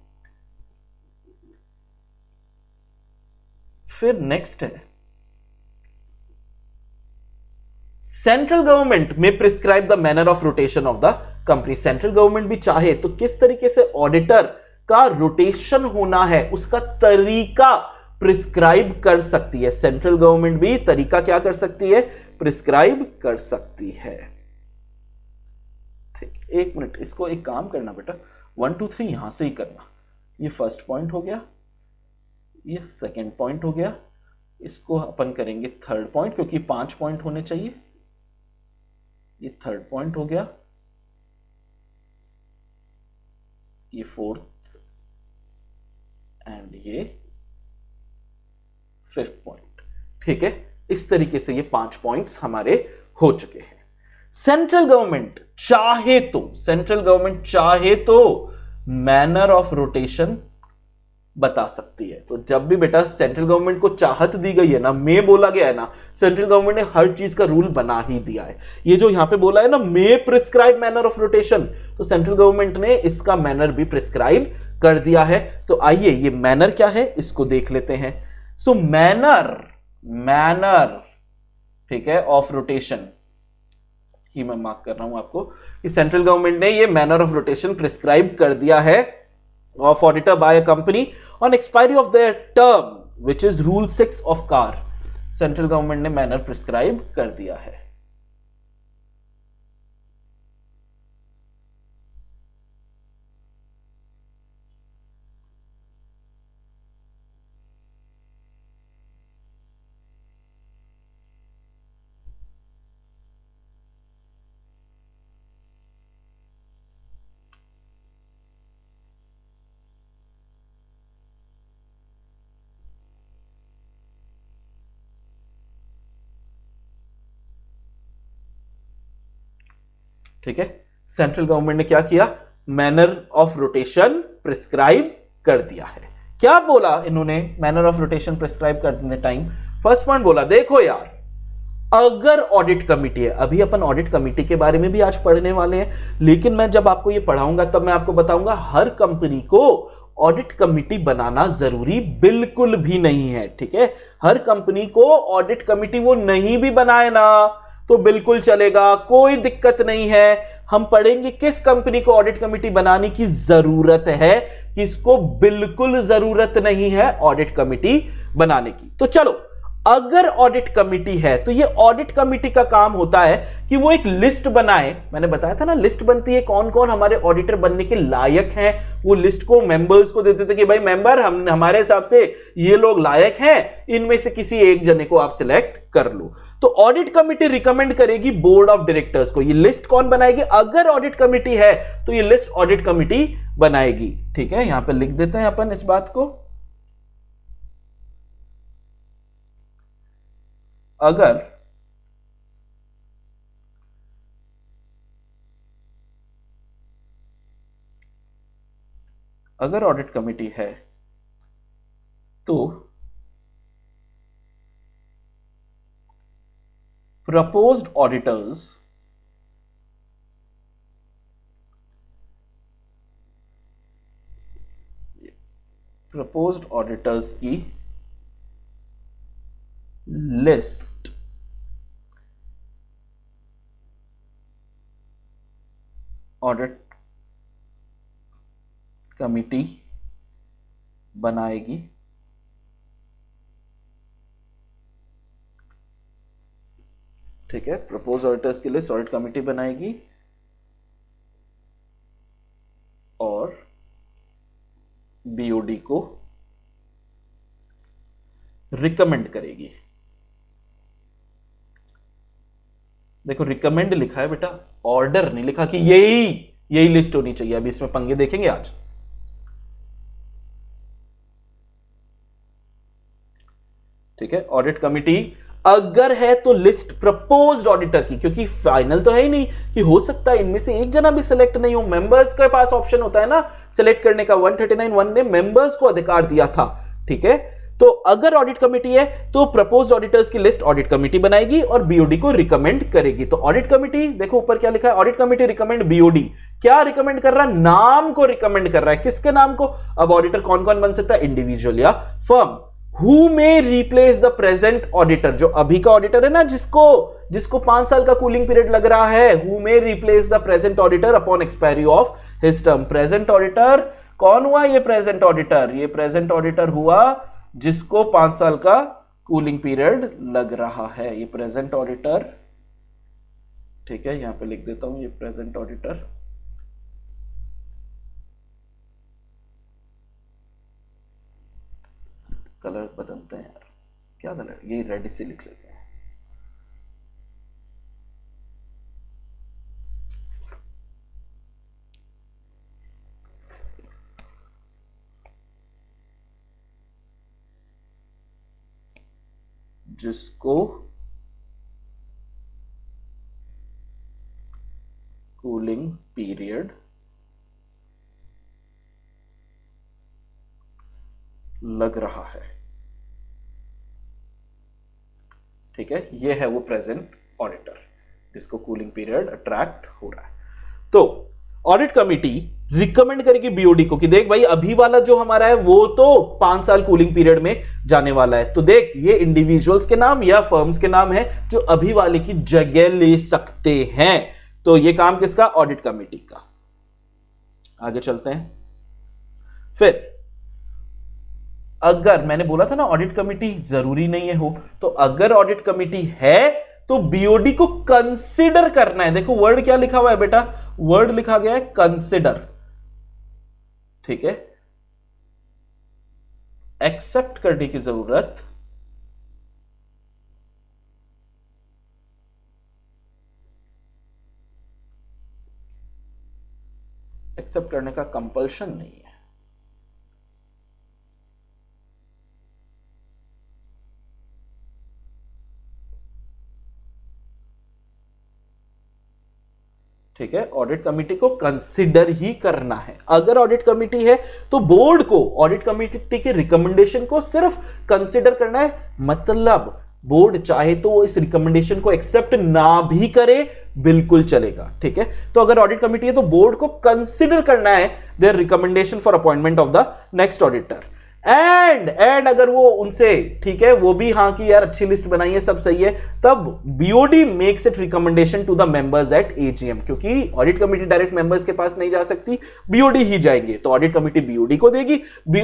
A: फिर नेक्स्ट है, सेंट्रल गवर्नमेंट में prescribe the manner of rotation of the company. Central government भी चाहे तो किस तरीके से ऑडिटर का रोटेशन होना है उसका तरीका प्रिस्क्राइब कर सकती है। सेंट्रल गवर्नमेंट भी तरीका क्या कर सकती है? प्रिस्क्राइब कर सकती है। ठीक, 1 मिनट, इसको एक काम करना बेटा, 1 2 3 यहां से ही करना। ये फर्स्ट पॉइंट हो गया, ये सेकंड पॉइंट हो गया, इसको अपन करेंगे थर्ड पॉइंट, क्योंकि 5 पॉइंट होने चाहिए। ये थर्ड पॉइंट हो गया, ये फोर्थ, एंड ये फिफ्थ पॉइंट। ठीक है, इस तरीके से ये 5 पॉइंट्स हमारे हो चुके हैं। सेंट्रल गवर्नमेंट चाहे तो मैनर ऑफ रोटेशन बता सकती है। तो जब भी बेटा सेंट्रल गवर्नमेंट को चाहत दी गई है ना, मे बोला गया है ना, सेंट्रल गवर्नमेंट ने हर चीज का रूल बना ही दिया है। ये जो यहां पे बोला है ना, मे प्रिस्क्राइब मैनर ऑफ रोटेशन, तो सेंट्रल गवर्नमेंट ने इसका मैनर भी प्रिस्क्राइब कर दिया है। तो आइए ये मैनर क्या है इसको देख लेते हैं। सो मैनर ठीक है ऑफ रोटेशन ही मैं मार्क कर रहा हूं आपको कि सेंट्रल गवर्नमेंट ने ये मैनर ऑफ रोटेशन प्रिस्क्राइब कर दिया है of auditor by a company on expiry of their term which is rule 6 of CAR। Central government ने मैनर प्रिस्क्राइब कर दिया है। ठीक है, सेंट्रल गवर्नमेंट ने क्या किया, मैनर ऑफ रोटेशन प्रिस्क्राइब कर दिया है। क्या बोला इन्होंने मैनर ऑफ रोटेशन प्रिस्क्राइब करने टाइम? फर्स्ट पॉइंट बोला, देखो यार, अगर ऑडिट कमिटी है, अभी अपन ऑडिट कमिटी के बारे में भी आज पढ़ने वाले हैं, लेकिन मैं जब आपको ये पढ़ाऊंगा तब मैं आपको बताऊंगा हर कंपनी को ऑडिट कमिटी बनाना जरूरी बिल्कुल भी नहीं है। ठीक है, हर कंपनी को ऑडिट कमिटी वो नहीं भी बनाए ना तो बिल्कुल चलेगा, कोई दिक्कत नहीं है। हम पढ़ेंगे किस कंपनी को ऑडिट कमिटी बनाने की जरूरत है, किसको बिल्कुल जरूरत नहीं है ऑडिट कमिटी बनाने की। तो चलो, अगर ऑडिट कमिटी है तो ये ऑडिट कमिटी का काम होता है कि वो एक लिस्ट बनाए। मैंने बताया था ना, लिस्ट बनती है कौन कौन हमारे ऑडिटर बनने के लायक हैं, वो लिस्ट को मेंबर्स को देते थे कि भाई मेंबर हमारे हिसाब से ये लोग लायक हैं, इनमें से किसी एक जने को आप सिलेक्ट कर लो। तो ऑडिट कमिटी रिकमेंड करेगी बोर्ड ऑफ डायरेक्टर्स को। ये लिस्ट कौन बनाएगी? अगर ऑडिट कमिटी है तो ये लिस्ट ऑडिट कमिटी बनाएगी। ठीक है, यहां पर लिख देते हैं अपन इस बात को। अगर ऑडिट कमिटी है तो प्रपोज्ड ऑडिटर्स की लिस्ट ऑडिट कमिटी बनाएगी। ठीक है, प्रपोज ऑडिटर्स की लिस्ट ऑडिट कमिटी बनाएगी और बीओडी को रिकमेंड करेगी। देखो, रिकमेंड लिखा है बेटा, ऑर्डर नहीं लिखा कि यही लिस्ट होनी चाहिए। अभी इसमें पंगे देखेंगे आज। ठीक है, ऑडिट कमिटी अगर है तो लिस्ट प्रपोज्ड ऑडिटर की, क्योंकि फाइनल तो है ही नहीं कि हो सकता है इनमें से एक जना भी सिलेक्ट नहीं हो। मेंबर्स के पास ऑप्शन होता है ना सिलेक्ट करने का। 139(1) ने मेंबर्स को अधिकार दिया था। ठीक है, तो अगर ऑडिट कमिटी है तो प्रपोज्ड ऑडिटर्स की लिस्ट ऑडिट कमिटी बनाएगी और बीओडी को रिकमेंड करेगी। तो ऑडिट कमिटी, देखो ऊपर क्या लिखा है, ऑडिट कमिटी रिकमेंड बीओडी। क्या रिकमेंड कर रहा है? नाम को रिकमेंड कर रहा है। किसके नाम को? अब ऑडिटर कौन कौन बन सकता है? इंडिविजुअल या firm. Who may replace the present auditor? जो अभी का ऑडिटर है ना, जिसको 5 साल का कूलिंग पीरियड लग रहा है, who may replace the present auditor upon expiry of his term? Present auditor कौन हुआ? ये प्रेजेंट ऑडिटर, ये प्रेजेंट ऑडिटर हुआ जिसको 5 साल का कूलिंग पीरियड लग रहा है, ये प्रेजेंट ऑडिटर। ठीक है, यहां पे लिख देता हूं ये प्रेजेंट ऑडिटर। कलर बदलते हैं यार, क्या कलर, ये रेड से लिख लेते हैं। जिसको कूलिंग पीरियड लग रहा है। ठीक है, ये है वो प्रेजेंट ऑडिटर जिसको कूलिंग पीरियड अट्रैक्ट हो रहा है। तो ऑडिट कमिटी रिकमेंड करेगी बीओडी को कि देख भाई अभी वाला जो हमारा है वो तो 5 साल कूलिंग पीरियड में जाने वाला है, तो देख ये इंडिविजुअल्स के नाम या फर्म्स के नाम है जो अभी वाले की जगह ले सकते हैं। तो ये काम किसका? ऑडिट कमिटी का। आगे चलते हैं। फिर अगर मैंने बोला था ना ऑडिट कमिटी जरूरी नहीं है हो, तो अगर ऑडिट कमिटी है तो बीओडी को कंसिडर करना है। देखो वर्ड क्या लिखा हुआ है बेटा, वर्ड लिखा गया है कंसिडर। ठीक है, एक्सेप्ट करने की जरूरत एक्सेप्ट करने का कंपल्शन नहीं है। ठीक है, ऑडिट कमिटी को कंसिडर ही करना है। अगर ऑडिट कमिटी है तो बोर्ड को ऑडिट कमिटी के रिकमेंडेशन को सिर्फ कंसिडर करना है। मतलब बोर्ड चाहे तो वो इस रिकमेंडेशन को एक्सेप्ट ना भी करे, बिल्कुल चलेगा। ठीक है, तो अगर ऑडिट कमिटी है तो बोर्ड को कंसिडर करना है their recommendation for appointment of the next auditor. And अगर वो उनसे ठीक है वो भी हाँ कि यार अच्छी लिस्ट बनाई है, सब सही है, तब BOD makes it recommendation to the members at AGM. क्योंकि ऑडिट कमिटी डायरेक्ट मेंबर्स के पास नहीं जा सकती, बीओडी ही जाएंगे, तो ऑडिट कमिटी बीओडी को देगी।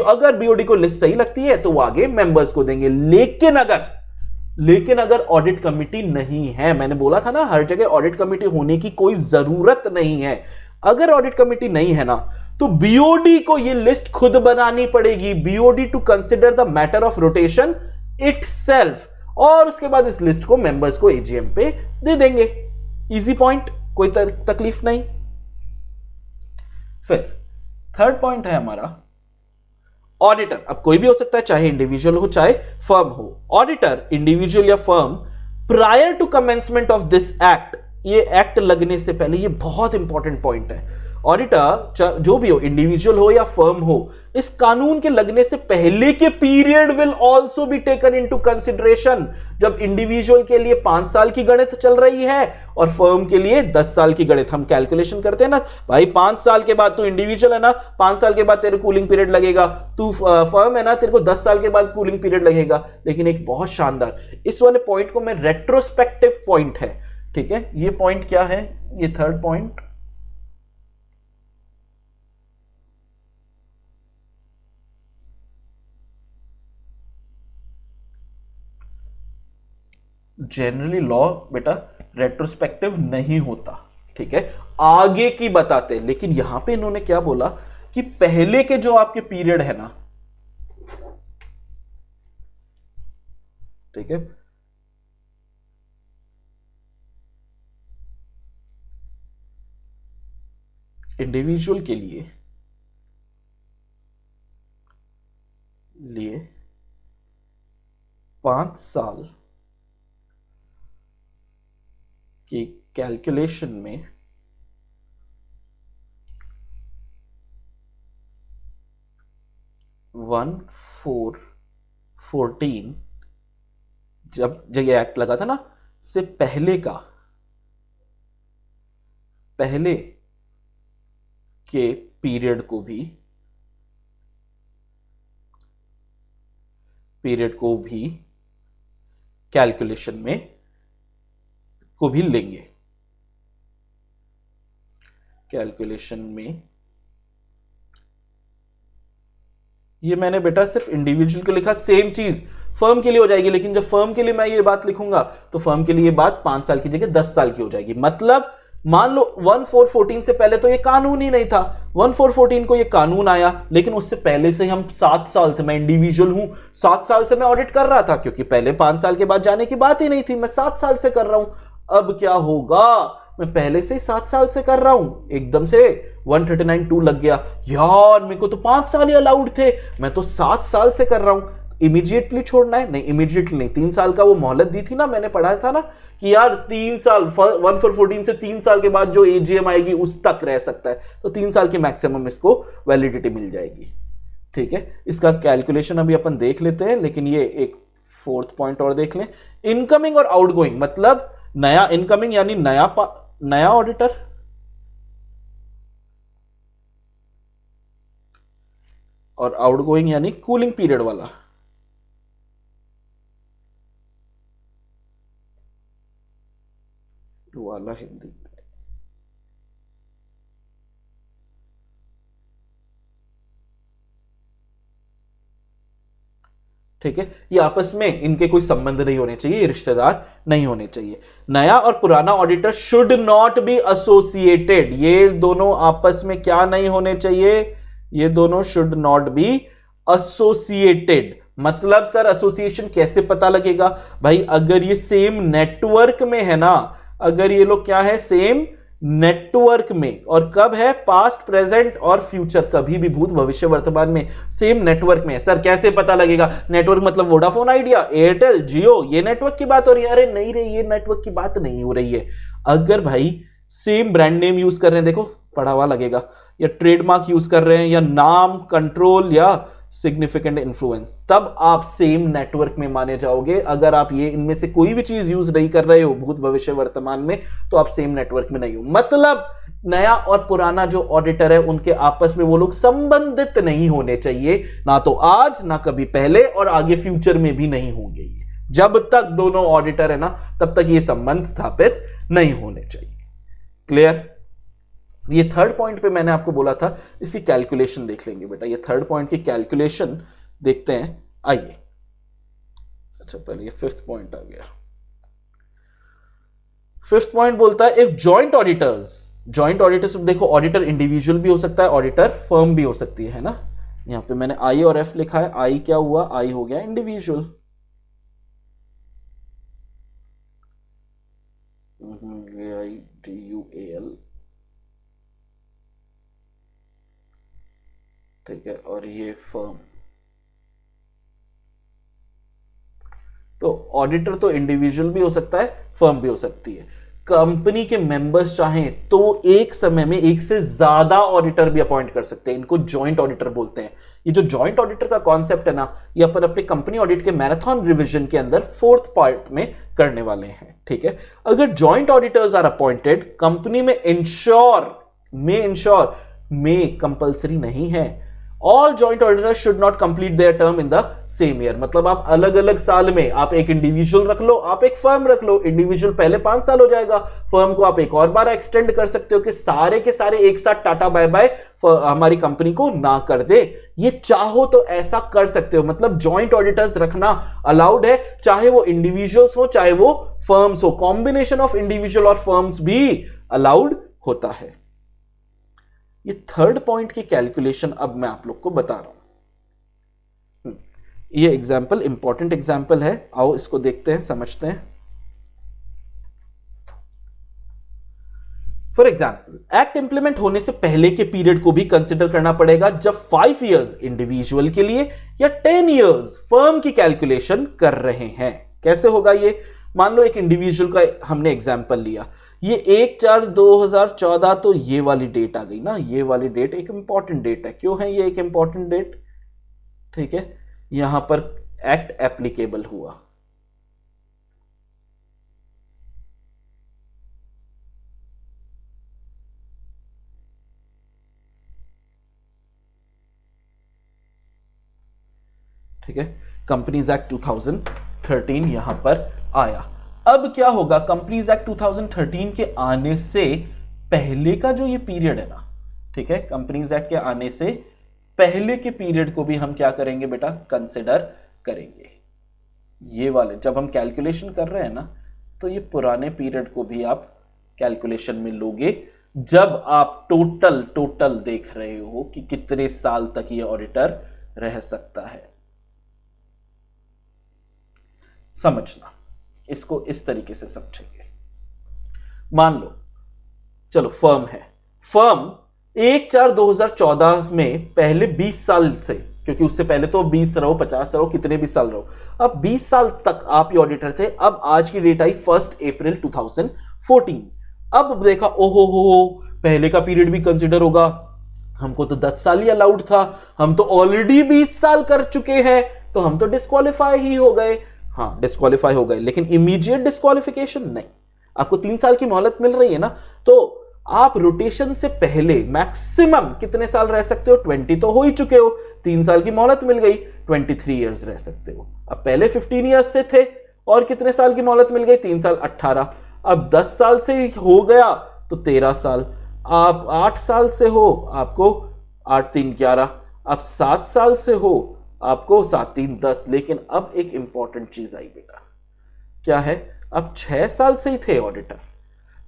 A: अगर बीओडी को लिस्ट सही लगती है तो वो आगे मेंबर्स को देंगे। लेकिन अगर ऑडिट कमिटी नहीं है, मैंने बोला था ना हर जगह ऑडिट कमिटी होने की कोई जरूरत नहीं है। अगर ऑडिट कमिटी नहीं है ना तो बीओडी को ये लिस्ट खुद बनानी पड़ेगी। BOD to consider the matter of rotation itself, और उसके बाद इस लिस्ट को मेंबर्स को एजीएम पे दे देंगे। इजी पॉइंट, कोई तकलीफ नहीं। फिर थर्ड पॉइंट है हमारा ऑडिटर। अब कोई भी हो सकता है, चाहे इंडिविजुअल हो चाहे फर्म हो। ऑडिटर इंडिविजुअल या firm prior to commencement of this act, ये एक्ट लगने से पहले, ये बहुत इंपॉर्टेंट पॉइंट है। ऑडिटर जो भी हो, इंडिविजुअल हो या फर्म हो, इस कानून के लगने से पहले के period will also be taken into consideration. जब इंडिविजुअल के लिए 5 साल की गणित चल रही है और फर्म के लिए 10 साल की गणित, हम कैलकुलेशन करते हैं ना भाई, 5 साल के बाद तू इंडिविजुअल है ना, 5 साल के बाद तेरे कूलिंग पीरियड लगेगा, तू फर्म है ना, तेरे को 10 साल के बाद कूलिंग पीरियड लगेगा। लेकिन एक बहुत शानदार, इस वाले पॉइंट को मैं रेट्रोस्पेक्टिव पॉइंट है। ठीक है, ये पॉइंट क्या है? ये थर्ड पॉइंट जनरली लॉ बेटा रेट्रोस्पेक्टिव नहीं होता। ठीक है, आगे की बताते, लेकिन यहां पे इन्होंने क्या बोला कि पहले के जो आपके पीरियड है ना, ठीक है, इंडिविजुअल के लिए 5 साल की कैलकुलेशन में 1414 जब ये एक्ट लगा था ना, से पहले के पीरियड को भी कैलकुलेशन में को भी लेंगे। कैलकुलेशन में ये मैंने बेटा सिर्फ इंडिविजुअल को लिखा, सेम चीज फर्म के लिए हो जाएगी, लेकिन जब फर्म के लिए मैं ये बात लिखूंगा तो फर्म के लिए ये बात 5 साल की जगह 10 साल की हो जाएगी। मतलब मान लो 1414 से पहले तो ये कानून ही नहीं था, 1414 को ये कानून आया, लेकिन उससे पहले से हम 7 साल से, मैं इंडिविजुअल हूं, 7 साल से मैं ऑडिट कर रहा था, क्योंकि पहले 5 साल के बाद जाने की बात ही नहीं थी, मैं 7 साल से कर रहा हूं। अब क्या होगा, मैं पहले से ही 7 साल से कर रहा हूं, एकदम से 139(2) लग गया, यार मेरे को तो 5 साल ही अलाउड थे, मैं तो 7 साल से कर रहा हूं। इमीडिएटली छोड़ना है? नहीं, इमीडिएटली नहीं, 3 साल का वो मोहलत दी थी ना, मैंने पढ़ा था ना कि यार 3 साल 1/14 से 3 साल के बाद जो एजीएम आएगी उस तक रह सकता है, तो 3 साल की मैक्सिमम इसको वैलिडिटी मिल जाएगी। ठीक है, इसका कैलकुलेशन अभी अपन देख लेते हैं, लेकिन ये एक 4th पॉइंट और देख लें। इनकमिंग और आउटगोइंग, मतलब नया इनकमिंग यानी नया ऑडिटर, और आउटगोइंग यानी कूलिंग पीरियड वाला। हिंदी ठीक है, ये आपस में इनके कोई संबंध नहीं होने चाहिए, ये रिश्तेदार नहीं होने चाहिए। नया और पुराना auditor should not be associated, ये दोनों आपस में क्या नहीं होने चाहिए? ये दोनों शुड नॉट बी एसोसिएटेड। मतलब सर एसोसिएशन कैसे पता लगेगा? भाई अगर ये सेम नेटवर्क में है ना, अगर ये लोग क्या है, सेम नेटवर्क में, और कब है? पास्ट, प्रेजेंट और फ्यूचर, कभी भी भूत भविष्य वर्तमान में सेम नेटवर्क में है। सर कैसे पता लगेगा? नेटवर्क मतलब वोडाफोन आइडिया, एयरटेल, जियो, ये नेटवर्क की बात हो रही है? अरे नहीं रे, ये नेटवर्क की बात नहीं हो रही है। अगर भाई सेम ब्रांड नेम यूज कर रहे हैं, देखो पढ़ा हुआ लगेगा, या ट्रेडमार्क यूज कर रहे हैं, या नाम, कंट्रोल या सिग्निफिकेंट इन्फ्लुएंस, तब आप सेम नेटवर्क में माने जाओगे। अगर आप ये इनमें से कोई भी चीज यूज नहीं कर रहे हो भूत भविष्य वर्तमान में, तो आप सेम नेटवर्क में नहीं हो। मतलब नया और पुराना जो ऑडिटर है उनके आपस में वो लोग संबंधित नहीं होने चाहिए, ना तो आज, ना कभी पहले, और आगे फ्यूचर में भी नहीं होंगे। ये जब तक दोनों ऑडिटर है ना, तब तक ये संबंध स्थापित नहीं होने चाहिए। क्लियर? ये 3rd पॉइंट पे मैंने आपको बोला था इसकी कैलकुलेशन देख लेंगे बेटा, ये 3rd पॉइंट की कैलकुलेशन देखते हैं, आइए। अच्छा पहले ये 5th पॉइंट आ गया। 5th पॉइंट बोलता है इफ जॉइंट ऑडिटर्स, देखो ऑडिटर इंडिविजुअल भी हो सकता है, ऑडिटर फर्म भी हो सकती है ना। यहां पे मैंने आई और एफ लिखा है, आई क्या हुआ? आई हो गया इंडिविजुअल, AIDUAL, ठीक है, और ये फर्म। तो ऑडिटर तो इंडिविजुअल भी हो सकता है, फर्म भी हो सकती है। कंपनी के मेंबर्स चाहें तो एक समय में एक से ज्यादा ऑडिटर भी अपॉइंट कर सकते हैं, इनको जॉइंट ऑडिटर बोलते हैं। ये जो जॉइंट ऑडिटर का कॉन्सेप्ट है ना, ये अपन अपने कंपनी ऑडिट के मैराथन रिवीजन के अंदर 4th पार्ट में करने वाले हैं। ठीक है, अगर joint auditors are appointed, company में इंश्योर में कंपलसरी नहीं है। All joint auditors should not complete their term in the same year, मतलब आप अलग अलग साल में, आप एक इंडिविजुअल रख लो, आप एक फर्म रख लो। इंडिविजुअल पहले 5 साल हो जाएगा, फर्म को आप एक और बार एक्सटेंड कर सकते हो कि सारे के सारे एक साथ टाटा बाय बाय हमारी कंपनी को ना कर दे। ये चाहो तो ऐसा कर सकते हो, मतलब जॉइंट ऑडिटर्स रखना अलाउड है, चाहे वो इंडिविजुअल्स हो चाहे वो फर्म्स हो। कॉम्बिनेशन ऑफ इंडिविजुअल और फर्म्स भी अलाउड होता है। ये 3rd पॉइंट की कैलकुलेशन अब मैं आप लोग को बता रहा हूं। ये एग्जाम्पल इंपॉर्टेंट एग्जाम्पल है, आओ इसको देखते हैं, समझते हैं। फॉर एग्जाम्पल, एक्ट इंप्लीमेंट होने से पहले के पीरियड को भी कंसिडर करना पड़ेगा जब 5 इयर्स इंडिविजुअल के लिए या 10 इयर्स फर्म की कैलकुलेशन कर रहे हैं। कैसे होगा ये? मान लो एक इंडिविजुअल का हमने एग्जाम्पल लिया, ये 1/4/2014, तो ये वाली डेट आ गई ना, ये वाली डेट एक इंपॉर्टेंट डेट है। क्यों है ये एक इंपॉर्टेंट डेट? ठीक है, यहां पर एक्ट एप्लीकेबल हुआ। ठीक है, कंपनीज एक्ट 2013 यहां पर आया। अब क्या होगा? कंपनीज एक्ट 2013 के आने से पहले का जो ये पीरियड है ना, ठीक है, कंपनीज एक्ट के आने से पहले के पीरियड को भी हम क्या करेंगे बेटा? कंसिडर करेंगे। ये वाले जब हम कैलकुलेशन कर रहे हैं ना, तो ये पुराने पीरियड को भी आप कैलकुलेशन में लोगे जब आप टोटल देख रहे हो कि कितने साल तक ये ऑडिटर रह सकता है। समझना, इसको इस तरीके से समझेंगे। मान लो, चलो फर्म है, फर्म 1/4/2014 में पहले 20 साल से क्योंकि उससे पहले तो 20 रहो, 50 रहो, कितने भी साल रहो। अब 20 साल तक आप ही ऑडिटर थे। अब आज की डेट आई 1 अप्रैल 2014। अब देखा, ओहो हो, पहले का पीरियड भी कंसिडर होगा। हमको तो 10 साल ही अलाउड था, हम तो ऑलरेडी 20 साल कर चुके हैं, तो हम तो डिस्क्वालीफाई ही हो गए। हाँ, डिस्क्वालीफाई हो गए, लेकिन इमीडिएट डिस्क्वालिफिकेशन नहीं। आपको 3 साल की मोहलत मिल रही है ना, तो आप रोटेशन से पहले मैक्सिमम कितने साल रह सकते हो? 20 तो हो ही चुके हो, 3 साल की मोहलत मिल गई, 23 इयर्स रह सकते हो। अब पहले 15 इयर्स से थे, और कितने साल की मोहलत मिल गई? 3 साल, 18। अब 10 साल से हो गया तो 13 साल। आप 8 साल से हो, आपको 8 3 11। अब 7 साल से हो, आपको 7 3 10। लेकिन अब एक इंपॉर्टेंट चीज आई बेटा, क्या है? अब 6 साल से ही थे ऑडिटर,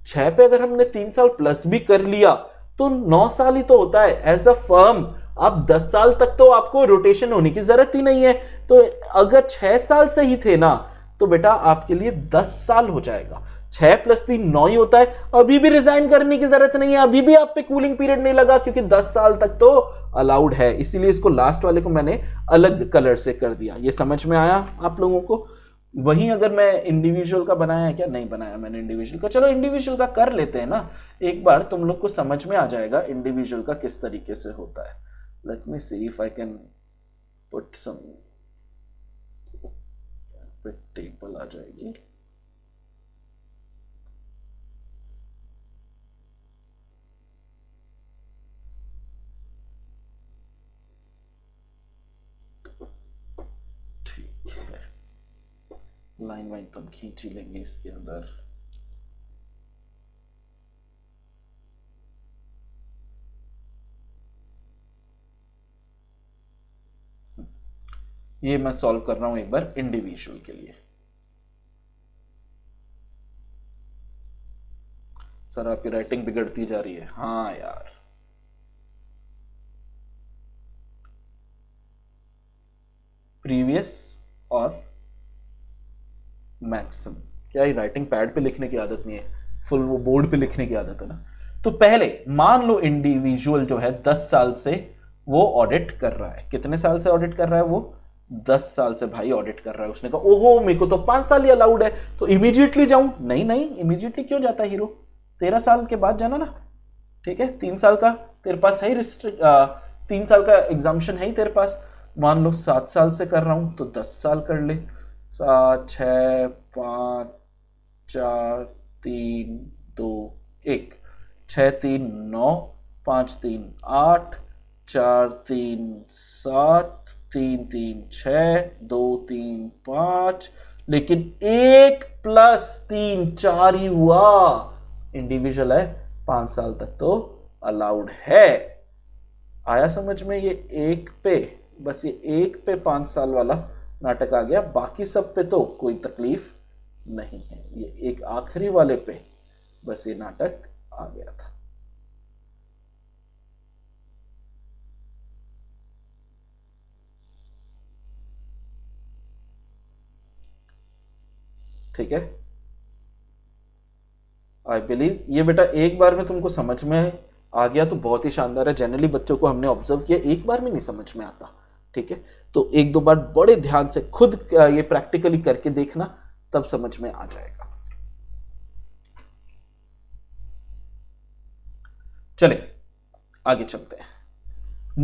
A: 6 पे अगर हमने 3 साल प्लस भी कर लिया तो 9 साल ही तो होता है एज अ फर्म। अब 10 साल तक तो आपको रोटेशन होने की जरूरत ही नहीं है। तो अगर 6 साल से ही थे ना, तो बेटा आपके लिए 10 साल हो जाएगा। 6 + 3 9 ही होता है। अभी भी रिजाइन करने की जरूरत नहीं है, अभी भी आप पे कूलिंग पीरियड नहीं लगा, क्योंकि 10 साल तक तो अलाउड है। इसीलिए इसको लास्ट वाले को मैंने अलग कलर से कर दिया। ये समझ में आया आप लोगों को? वहीं अगर मैं इंडिविजुअल का बनाया है क्या? नहीं बनाया मैंने इंडिविजुअल का। चलो इंडिविजुअल का कर लेते हैं ना एक बार, तुम लोग को समझ में आ जाएगा इंडिविजुअल का किस तरीके से होता है। Let me see if I can put some table आ जाएगी। ठीक है, लाइन वाइन तुम खींच ही लेंगे इसके अंदर। ये मैं सॉल्व कर रहा हूं एक बार इंडिविजुअल के लिए। सर आपकी राइटिंग बिगड़ती जा रही है। हाँ यार, प्रीवियस और मैक्सिमम, क्या ये राइटिंग पैड पे लिखने की आदत नहीं है, फुल वो बोर्ड पे लिखने की आदत है ना। तो पहले मान लो इंडिविजुअल जो है 10 साल से वो ऑडिट कर रहा है। कितने साल से ऑडिट कर रहा है वो? 10 साल से भाई ऑडिट कर रहा है। उसने कहा ओहो मेरे को तो 5 साल ही अलाउड है, तो इमीडिएटली जाऊं? नहीं नहीं, इमीडिएटली क्यों जाता है हीरो? 13 साल के बाद जाना ना। ठीक है, 3 साल का तेरे पास है, 3 साल का एग्जाम्पशन है ही तेरे पास। मान लो 7 साल से कर रहा हूं तो 10 साल कर ले। 7 6 5 4 3 2 1। 6 3 9, 5 3 8, 4 3 7, 3 3 6, 2 3 5। लेकिन 1 + 3 4 ही हुआ। इंडिविजुअल है, 5 साल तक तो अलाउड है। आया समझ में? ये एक पे, बस ये एक पे 5 साल वाला नाटक आ गया, बाकी सब पे तो कोई तकलीफ नहीं है। ये एक आखिरी वाले पे बस ये नाटक आ गया था। ठीक है, आई बिलीव ये बेटा एक बार में तुमको समझ में आ गया तो बहुत ही शानदार है। जनरली बच्चों को हमने ऑब्जर्व किया एक बार में नहीं समझ में आता। ठीक है, तो 1-2 बार बड़े ध्यान से खुद ये प्रैक्टिकली करके देखना, तब समझ में आ जाएगा। चले आगे चलते हैं।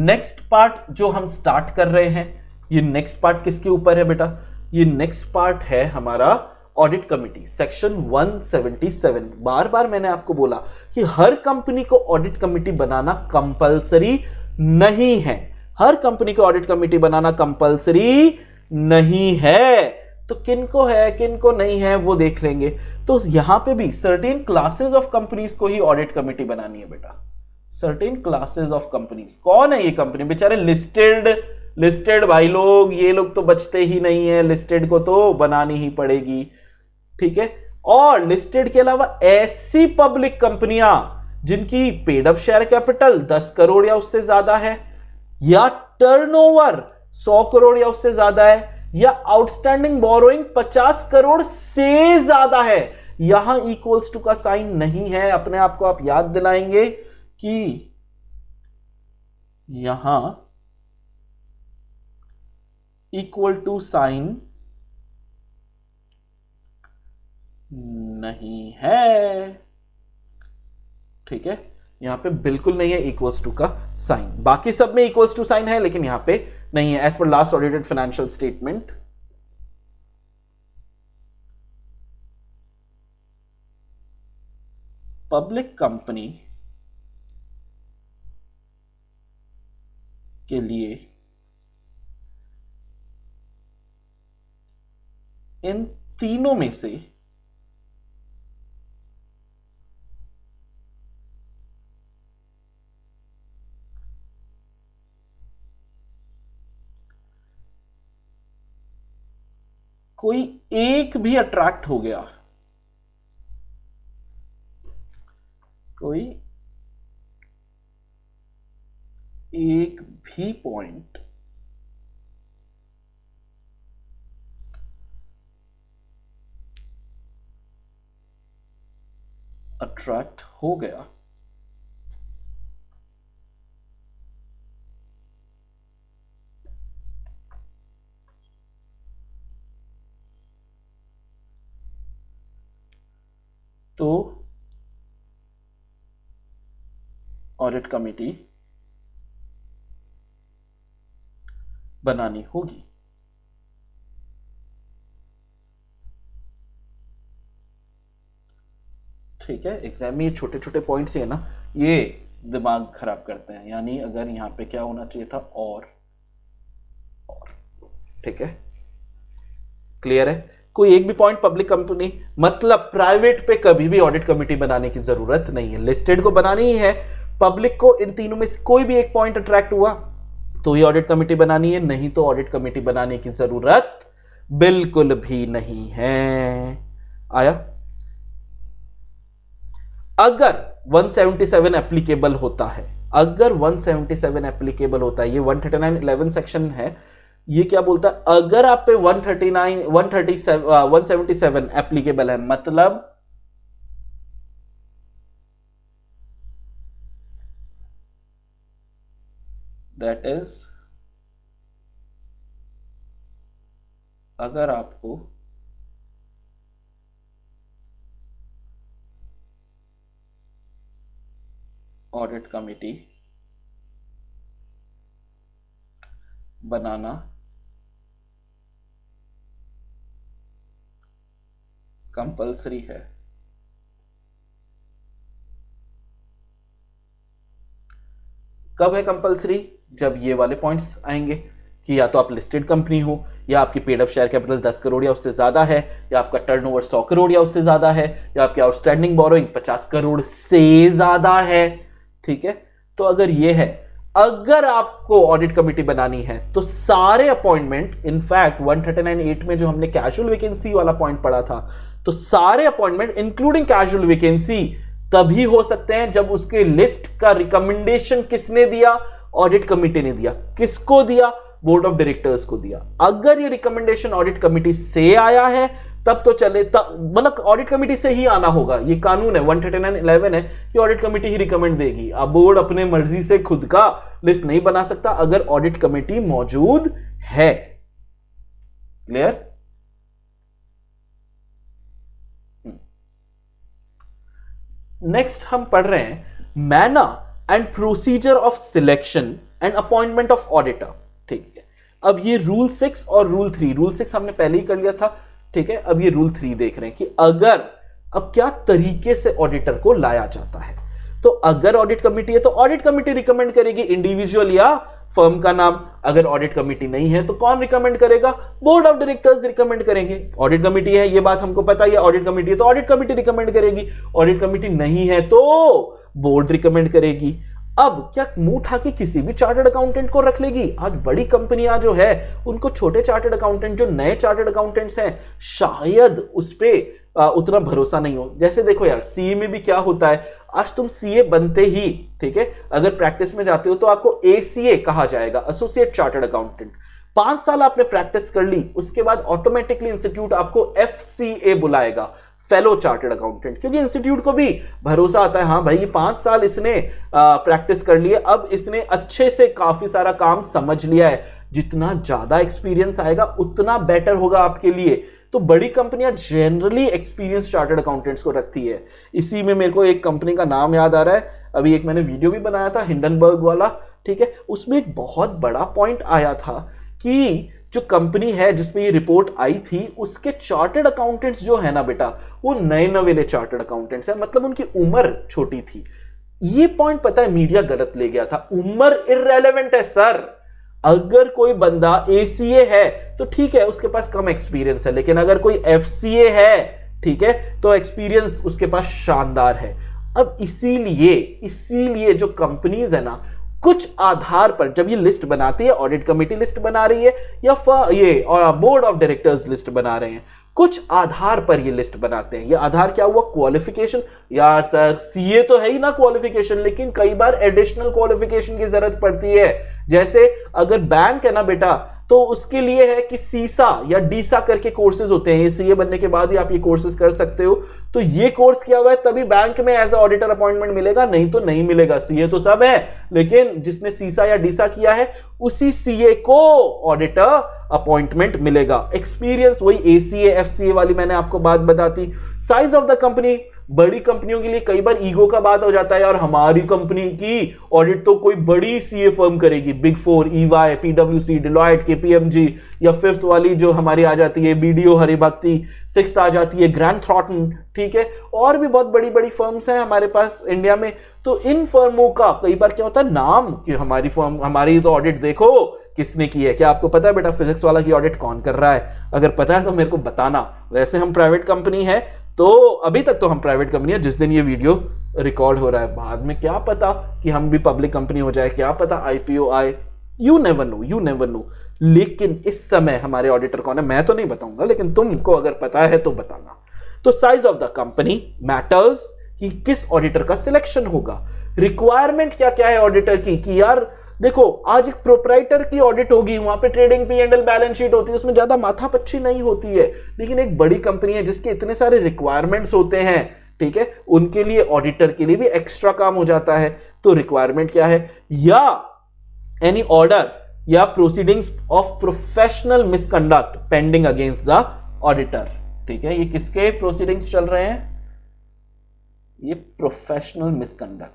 A: नेक्स्ट पार्ट जो हम स्टार्ट कर रहे हैं, ये नेक्स्ट पार्ट किसके ऊपर है बेटा? ये नेक्स्ट पार्ट है हमारा ऑडिट कमिटी, सेक्शन 177। बार बार मैंने आपको बोला कि हर कंपनी को ऑडिट कमिटी बनाना कंपलसरी नहीं है। हर कंपनी को ऑडिट कमिटी बनाना कंपलसरी नहीं है। तो किनको है किनको नहीं है वो देख लेंगे। तो यहां पे भी सर्टेन क्लासेस ऑफ कंपनीज को ही ऑडिट कमिटी बनानी है बेटा। सर्टेन क्लासेस ऑफ कंपनीज, कौन है ये कंपनी? बेचारे लिस्टेड भाई लोग, ये लोग तो बचते ही नहीं है, लिस्टेड को तो बनानी ही पड़ेगी। ठीक है, और लिस्टेड के अलावा ऐसी पब्लिक कंपनियां जिनकी paid up share capital 10 crore या उससे ज्यादा है, या टर्नओवर 100 करोड़ या उससे ज्यादा है, या आउटस्टैंडिंग बोरोइंग 50 करोड़ से ज्यादा है। यहां इक्वल्स टू का साइन नहीं है। अपने आप को आप याद दिलाएंगे कि यहां इक्वल टू साइन नहीं है। ठीक है, यहां पे बिल्कुल नहीं है इक्वल्स टू का साइन, बाकी सब में इक्वल्स टू साइन है लेकिन यहां पे नहीं है as per last audited financial statement. Public company के लिए इन तीनों में से कोई एक भी अट्रैक्ट हो गया, कोई एक भी पॉइंट अट्रैक्ट हो गया तो ऑडिट कमेटी बनानी होगी। ठीक है, एग्जाम में ये छोटे छोटे पॉइंट्स है ना, ये दिमाग खराब करते हैं। यानी अगर यहां पे क्या होना चाहिए था, और ठीक है, क्लियर है। कोई एक भी पॉइंट पब्लिक कंपनी मतलब प्राइवेट पे कभी भी ऑडिट कमेटी बनाने की जरूरत नहीं है, लिस्टेड को बनानी ही है। पब्लिक को इन तीनों में से कोई भी एक पॉइंट अट्रैक्ट हुआ तो ही ऑडिट कमेटी बनानी है, नहीं तो ऑडिट कमेटी बनाने की जरूरत बिल्कुल भी नहीं है। आया, अगर 177 एप्लीकेबल होता है, अगर 177 एप्लीकेबल होता है, ये 139(11) सेक्शन है, ये क्या बोलता है, अगर आप पे 177 एप्लीकेबल है, मतलब दैट इज अगर आपको ऑडिट कमेटी बनाना कंपल्सरी है। कब है कंपल्सरी? जब ये वाले पॉइंट्स आएंगे कि या तो आप लिस्टेड कंपनी हो, या आपकी paid up share capital 10 crore या उससे ज्यादा है, या आपका टर्नओवर 100 करोड़ या उससे ज्यादा है, या आपकी आउटस्टैंडिंग बोरोइंग 50 करोड़ से ज्यादा है। ठीक है, तो अगर ये है, अगर आपको ऑडिट कमेटी बनानी है तो सारे अपॉइंटमेंट, इनफैक्ट 139(8) में जो हमने कैजुअल वैकेंसी वाला पॉइंट पढ़ा था, तो सारे अपॉइंटमेंट इंक्लूडिंग कैजुअल वैकेंसी तभी हो सकते हैं जब उसके लिस्ट का रिकमेंडेशन किसने दिया? ऑडिट कमेटी ने दिया। किसको दिया? बोर्ड ऑफ डायरेक्टर्स को दिया। अगर ये रिकमेंडेशन ऑडिट कमेटी से आया है तब तो चले, मतलब ऑडिट कमेटी से ही आना होगा, ये कानून है, 139(11) है कि ऑडिट कमेटी ही रिकमेंड देगी। अब बोर्ड अपने मर्जी से खुद का लिस्ट नहीं बना सकता अगर ऑडिट कमेटी मौजूद है। क्लियर? नेक्स्ट हम पढ़ रहे हैं manner and procedure of selection and appointment of auditor. ठीक है, अब ये रूल 6 और रूल 3, रूल 6 हमने पहले ही कर लिया था। ठीक है, अब ये रूल 3 देख रहे हैं कि अगर, अब क्या तरीके से ऑडिटर को लाया जाता है। तो अगर ऑडिट कमेटी है तो ऑडिट कमेटी रिकमेंड करेगी इंडिविजुअल या फर्म का नाम। अगर ऑडिट कमेटी नहीं है तो कौन रिकमेंड करेगा? बोर्ड ऑफ डायरेक्टर्स रिकमेंड करेंगे। ऑडिट कमेटी है ये बात हमको पता है, ऑडिट कमेटी है तो ऑडिट कमेटी रिकमेंड करेगी। ऑडिट कमेटी नहीं है तो बोर्ड रिकमेंड करेगी। अब क्या मुंह उठा के किसी भी चार्टर्ड अकाउंटेंट को रख लेगी? आज बड़ी कंपनियां जो है उनको छोटे चार्टर्ड अकाउंटेंट, जो नए चार्टर्ड अकाउंटेंट्स हैं, शायद उस पर उतना भरोसा नहीं हो। जैसे देखो यार, सीए में भी क्या होता है, आज तुम सीए बनते ही, ठीक है, अगर प्रैक्टिस में जाते हो तो आपको एसीए कहा जाएगा, एसोसिएट चार्टर्ड अकाउंटेंट। 5 साल आपने प्रैक्टिस कर ली, उसके बाद ऑटोमेटिकली इंस्टीट्यूट आपको एफसीए बुलाएगा, फेलो चार्टर्ड अकाउंटेंट, क्योंकि इंस्टीट्यूट को भी भरोसा आता है, हाँ भाई ये 5 साल इसने प्रैक्टिस कर लिए, अब इसने अच्छे से काफी सारा काम समझ लिया है, जितना ज्यादा एक्सपीरियंस आएगा उतना बेटर होगा आपके लिए। तो बड़ी कंपनियां जनरली एक्सपीरियंस चार्टर्ड अकाउंटेंट्स को रखती है। इसी में मेरे को एक कंपनी का नाम याद आ रहा है, अभी एक मैंने वीडियो भी बनाया था हिंडनबर्ग वाला, ठीक है, उसमें एक बहुत बड़ा पॉइंट आया था कि जो कंपनी है जिसमें ये रिपोर्ट आई थी उसके चार्टर्ड अकाउंटेंट्स जो है ना बेटा, वो नए नवेले चार्टर्ड अकाउंटेंट्स है, मतलब उनकी उम्र छोटी थी। ये पॉइंट पता है मीडिया गलत ले गया था। उम्र इररेलेवेंट है सर। अगर कोई बंदा एसीए है तो ठीक है, उसके पास कम एक्सपीरियंस है, लेकिन अगर कोई एफसीए है, ठीक है, तो एक्सपीरियंस उसके पास शानदार है। अब इसीलिए जो कंपनीज है ना, कुछ आधार पर जब ये लिस्ट बनाती है, ऑडिट कमेटी लिस्ट बना रही है या ये बोर्ड ऑफ डायरेक्टर्स लिस्ट बना रहे हैं, कुछ आधार पर ये लिस्ट बनाते हैं। ये आधार क्या हुआ? क्वालिफिकेशन। यार सर सीए तो है ही ना क्वालिफिकेशन, लेकिन कई बार एडिशनल क्वालिफिकेशन की जरूरत पड़ती है। जैसे अगर बैंक है ना बेटा, तो उसके लिए है कि सीसा या डीसा करके कोर्सेज होते हैं। ये सीए बनने के बाद ही आप ये कोर्सेज कर सकते हो। तो ये कोर्स किया हुआ है तभी बैंक में एज ऑडिटर अपॉइंटमेंट मिलेगा, नहीं तो नहीं मिलेगा। सीए तो सब है, लेकिन जिसने सीसा या डीसा किया है उसी सीए को ऑडिटर अपॉइंटमेंट मिलेगा। एक्सपीरियंस वही एसीए एफसीए वाली मैंने आपको बात बताती। साइज ऑफ द कंपनी, बड़ी कंपनियों के लिए कई बार ईगो का बात हो जाता है, और हमारी कंपनी की ऑडिट तो कोई बड़ी सीए फर्म करेगी, बिग फोर, ईवाई, पीडब्ल्यूसी, डिलॉयट, केपीएमजी, या फिफ्थ वाली जो हमारी आ जाती है बीडीओ हरिभक्ति, सिक्स्थ आ जाती है ग्रैंड थ्रॉटन, ठीक है, और भी बहुत बड़ी बड़ी फर्म्स हैं हमारे पास इंडिया में। तो इन फर्मों का कई बार क्या होता है नाम, कि हमारी फर्म, हमारी तो ऑडिट देखो किसने की है। क्या आपको पता है बेटा फिजिक्स वाला की ऑडिट कौन कर रहा है? अगर पता है तो मेरे को बताना। वैसे हम प्राइवेट कंपनी है, तो अभी तक तो हम प्राइवेट कंपनी है। जिस दिन ये वीडियो रिकॉर्ड हो रहा है, बाद में क्या पता कि हम भी पब्लिक कंपनी हो जाए, क्या पता आईपीओ आए, यू नेवर नो। लेकिन इस समय हमारे ऑडिटर कौन है मैं तो नहीं बताऊंगा, लेकिन तुमको अगर पता है तो बताना। तो size of the company matters, कि किस ऑडिटर का सिलेक्शन होगा। रिक्वायरमेंट क्या क्या है ऑडिटर की, कि यार देखो आज एक प्रोप्राइटर की ऑडिट होगी, वहां पे ट्रेडिंग P&L बैलेंस शीट होती है, उसमें ज्यादा माथापच्ची नहीं होती है। लेकिन एक बड़ी कंपनी है जिसके इतने सारे रिक्वायरमेंट्स होते हैं, ठीक है, उनके लिए ऑडिटर के लिए भी एक्स्ट्रा काम हो जाता है। तो रिक्वायरमेंट क्या है? या एनी ऑर्डर या proceedings of professional misconduct pending against the auditor, ठीक है। ये किसके प्रोसीडिंग्स चल रहे हैं? ये प्रोफेशनल मिसकंडक्ट।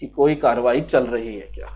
A: कि कोई कार्रवाई चल रही है क्या।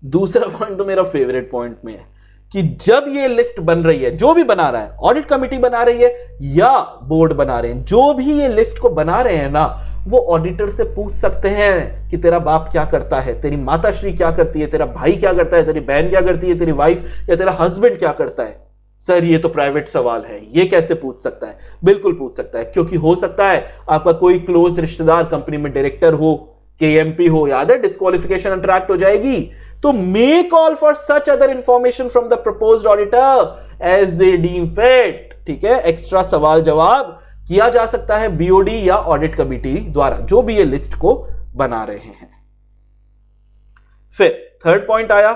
A: दूसरा पॉइंट तो मेरा फेवरेट पॉइंट में है कि जब ये लिस्ट बन रही है, जो भी बना रहा है, ऑडिट कमेटी बना रही है या बोर्ड बना रहे हैं, जो भी ये लिस्ट को बना रहे हैं ना, वो ऑडिटर से पूछ सकते हैं कि तेरा बाप क्या करता है, तेरी माताश्री क्या करती है, तेरा भाई क्या करता है, तेरी बहन क्या करती है, तेरी वाइफ या तेरा हस्बैंड क्या करता है। सर ये तो प्राइवेट सवाल है, ये कैसे पूछ सकता है? बिल्कुल पूछ सकता है, क्योंकि हो सकता है आपका कोई क्लोज रिश्तेदार कंपनी में डायरेक्टर हो, केएमपी हो, याद है डिस्क्वालिफिकेशन अट्रैक्ट हो जाएगी। तो may call for such other information from the proposed auditor as they deem fit, ठीक है। एक्स्ट्रा सवाल जवाब किया जा सकता है बीओडी या ऑडिट कमेटी द्वारा, जो भी ये लिस्ट को बना रहे हैं। फिर थर्ड पॉइंट आया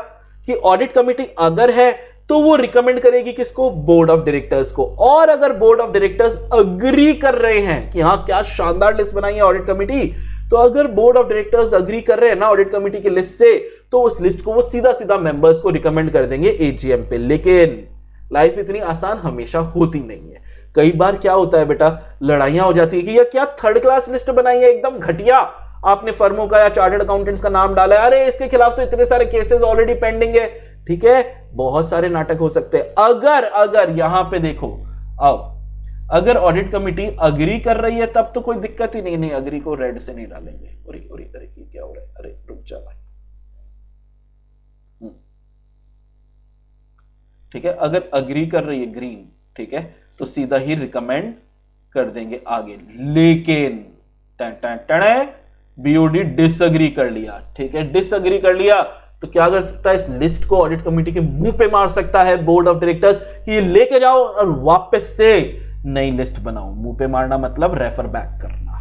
A: कि ऑडिट कमेटी अगर है तो वो रिकमेंड करेगी किसको? बोर्ड ऑफ डायरेक्टर्स को। और अगर बोर्ड ऑफ डायरेक्टर्स अग्री कर रहे हैं कि हाँ क्या शानदार लिस्ट बनाई है ऑडिट कमेटी, तो अगर बोर्ड ऑफ डायरेक्टर्स अग्री कर रहे हैं ना ऑडिट कमेटी की लिस्ट से, तो उस लिस्ट को वो सीधा सीधा मेंबर्स को रिकमेंड कर देंगे एजीएम पे। लेकिन लाइफ इतनी आसान हमेशा होती नहीं है। कई बार क्या होता है बेटा, लड़ाइयां हो जाती है कि यह क्या थर्ड क्लास लिस्ट बनाई है, एकदम घटिया, आपने फर्मों का या चार्टर्ड अकाउंटेंट्स का नाम डाला है, अरे इसके खिलाफ तो इतने सारे केसेस ऑलरेडी पेंडिंग है, ठीक है। बहुत सारे नाटक हो सकते हैं। अगर यहां पे देखो, आओ, अगर ऑडिट कमेटी अग्री कर रही है तब तो कोई दिक्कत ही नहीं, अग्री को रेड से नहीं डालेंगे। अरे क्या हो रहा है, अरे रुक जा भाई, ठीक है। अगर अग्री कर रही है ग्रीन, ठीक है, तो सीधा ही रिकमेंड कर देंगे आगे। लेकिन बीओडी डिसअग्री कर लिया, ठीक है, डिसअग्री कर लिया, तो क्या कर सकता है? इस लिस्ट को ऑडिट कमेटी के मुंह पे मार सकता है बोर्ड ऑफ डायरेक्टर्स कि ये लेके जाओ और वापस से नई लिस्ट बनाओ। मुंह पे मारना मतलब रेफर बैक करना।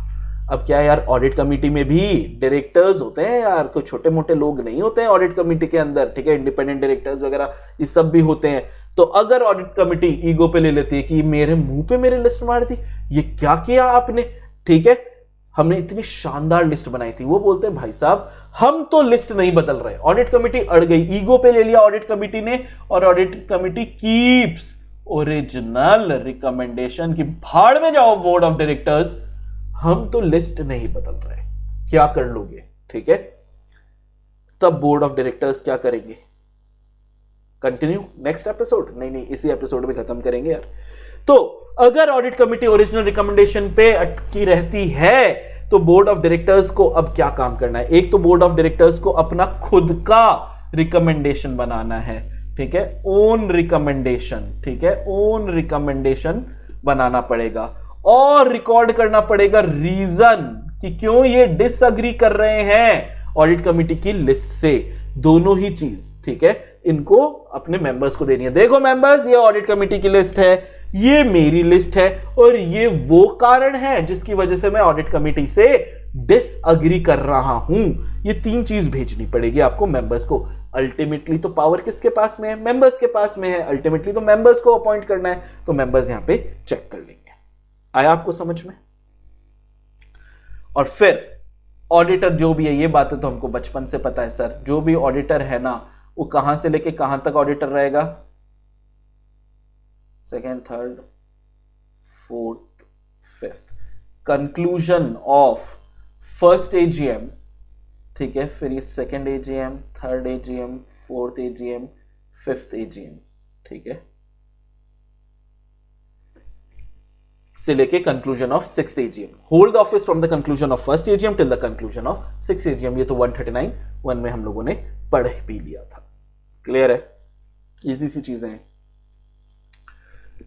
A: अब क्या है यार, ऑडिट कमेटी में भी डायरेक्टर्स होते हैं यार, कोई छोटे मोटे लोग नहीं होते हैं ऑडिट कमेटी के अंदर, ठीक है, इंडिपेंडेंट डायरेक्टर्स वगैरह ये सब भी होते हैं। तो अगर ऑडिट कमेटी ईगो पे ले लेती है कि मेरे मुंह पे मेरी लिस्ट मार दी, ये क्या किया आपने, ठीक है, हमने इतनी शानदार लिस्ट बनाई थी, वो बोलते हैं भाई साहब हम तो लिस्ट नहीं बदल रहे। ऑडिट कमेटी अड़ गई, ईगो पे ले लिया ऑडिट कमेटी ने, और audit committee keeps original recommendation की भाड़ में जाओ बोर्ड ऑफ डायरेक्टर्स, हम तो लिस्ट नहीं बदल रहे, क्या कर लोगे, ठीक है। तब बोर्ड ऑफ डायरेक्टर्स क्या करेंगे, कंटिन्यू नेक्स्ट एपिसोड, नहीं इसी एपिसोड में खत्म करेंगे यार। तो अगर ऑडिट कमेटी ओरिजिनल रिकमेंडेशन पे अटकी रहती है तो बोर्ड ऑफ डायरेक्टर्स को अब क्या काम करना है, एक तो बोर्ड ऑफ डायरेक्टर्स को अपना खुद का रिकमेंडेशन बनाना है, ठीक है, ओन रिकमेंडेशन, ठीक है, ओन रिकमेंडेशन बनाना पड़ेगा और रिकॉर्ड करना पड़ेगा रीजन कि क्यों ये डिसएग्री कर रहे हैं ऑडिट कमेटी की लिस्ट से, दोनों ही चीज, ठीक है, इनको अपने मेंबर्स को देनी है। देखो मेंबर्स, ये ऑडिट कमेटी की लिस्ट है, ये मेरी लिस्ट है, और ये वो कारण है जिसकी वजह से मैं ऑडिट कमेटी से डिसएग्री कर रहा हूं। ये 3 चीज भेजनी पड़ेगी आपको मेंबर्स को। अल्टीमेटली तो पावर किसके पास में है, मेंबर्स के पास में है, अल्टीमेटली तो मेंबर्स को अपॉइंट करना है, तो मेंबर्स यहां पे चेक कर लेंगे। आया आपको समझ में? और फिर ऑडिटर जो भी है, ये बातें तो हमको बचपन से पता है सर, जो भी ऑडिटर है ना वो कहां से लेके कहां तक ऑडिटर रहेगा, 2nd, 3rd, 4th, 5th, conclusion of first AGM, ठीक है, फिर ये 2nd AGM, 3rd AGM, 4th AGM, 5th AGM, ठीक है, से लेके conclusion of 6th AGM, hold office from the conclusion of first AGM till the conclusion of 6th AGM. ये तो 139(1) में हम लोगों ने पढ़ भी लिया था। क्लियर है? इजी सी चीजें हैं।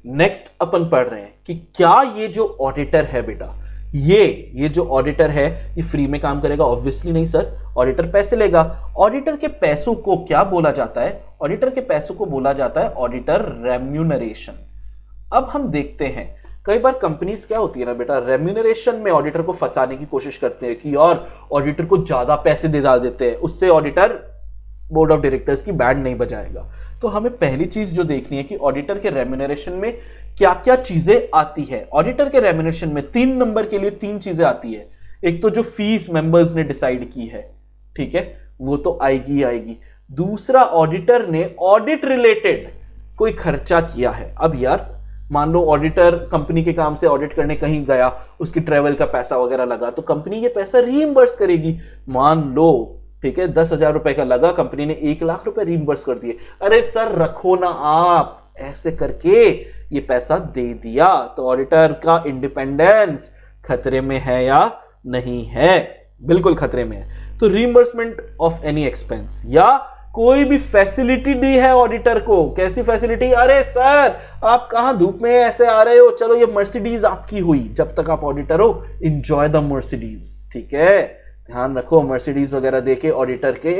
A: नेक्स्ट अपन पढ़ रहे हैं कि क्या ये जो ऑडिटर है बेटा, ये जो ऑडिटर है ये फ्री में काम करेगा? ऑब्वियसली नहीं सर, ऑडिटर पैसे लेगा। ऑडिटर के पैसों को क्या बोला जाता है? ऑडिटर के पैसों को बोला जाता है ऑडिटर रेम्यूनरेशन। अब हम देखते हैं कई बार कंपनीज क्या होती है ना बेटा, रेम्यूनरेशन में ऑडिटर को फंसाने की कोशिश करते हैं कि यार ऑडिटर को ज्यादा पैसे दे डाल देते हैं, उससे ऑडिटर बोर्ड ऑफ डायरेक्टर्स की बैंड नहीं बजाएगा। तो हमें पहली चीज जो देखनी है कि ऑडिटर के रेम्यूनरेशन में क्या क्या चीजें आती है। ऑडिटर के रेम्यूनरेशन में 3 नंबर के लिए 3 चीजें आती है। एक तो जो फीस मेंबर्स ने डिसाइड की है, ठीक है, वो तो आएगी आएगी। दूसरा, ऑडिटर ने ऑडिट रिलेटेड कोई खर्चा किया है। अब यार मान लो ऑडिटर कंपनी के काम से ऑडिट करने कहीं गया, उसकी ट्रेवल का पैसा वगैरह लगा, तो कंपनी ये पैसा रीइंबर्स करेगी। मान लो ठीक है 10,000 रुपए का लगा, कंपनी ने 1 लाख रुपए रीइंबर्स कर दिए। अरे सर रखो ना आप, ऐसे करके ये पैसा दे दिया। तो ऑडिटर का इंडिपेंडेंस खतरे में है या नहीं है? बिल्कुल खतरे में है। तो रीइंबर्समेंट ऑफ एनी एक्सपेंस या कोई भी फैसिलिटी दी है ऑडिटर को। कैसी फैसिलिटी? अरे सर आप कहां धूप में ऐसे आ रहे हो, चलो ये मर्सिडीज आपकी हुई, जब तक आप ऑडिटर हो एंजॉय द मर्सिडीज, ठीक है। ध्यान रखो, मर्सिडीज वगैरह देके ऑडिटर के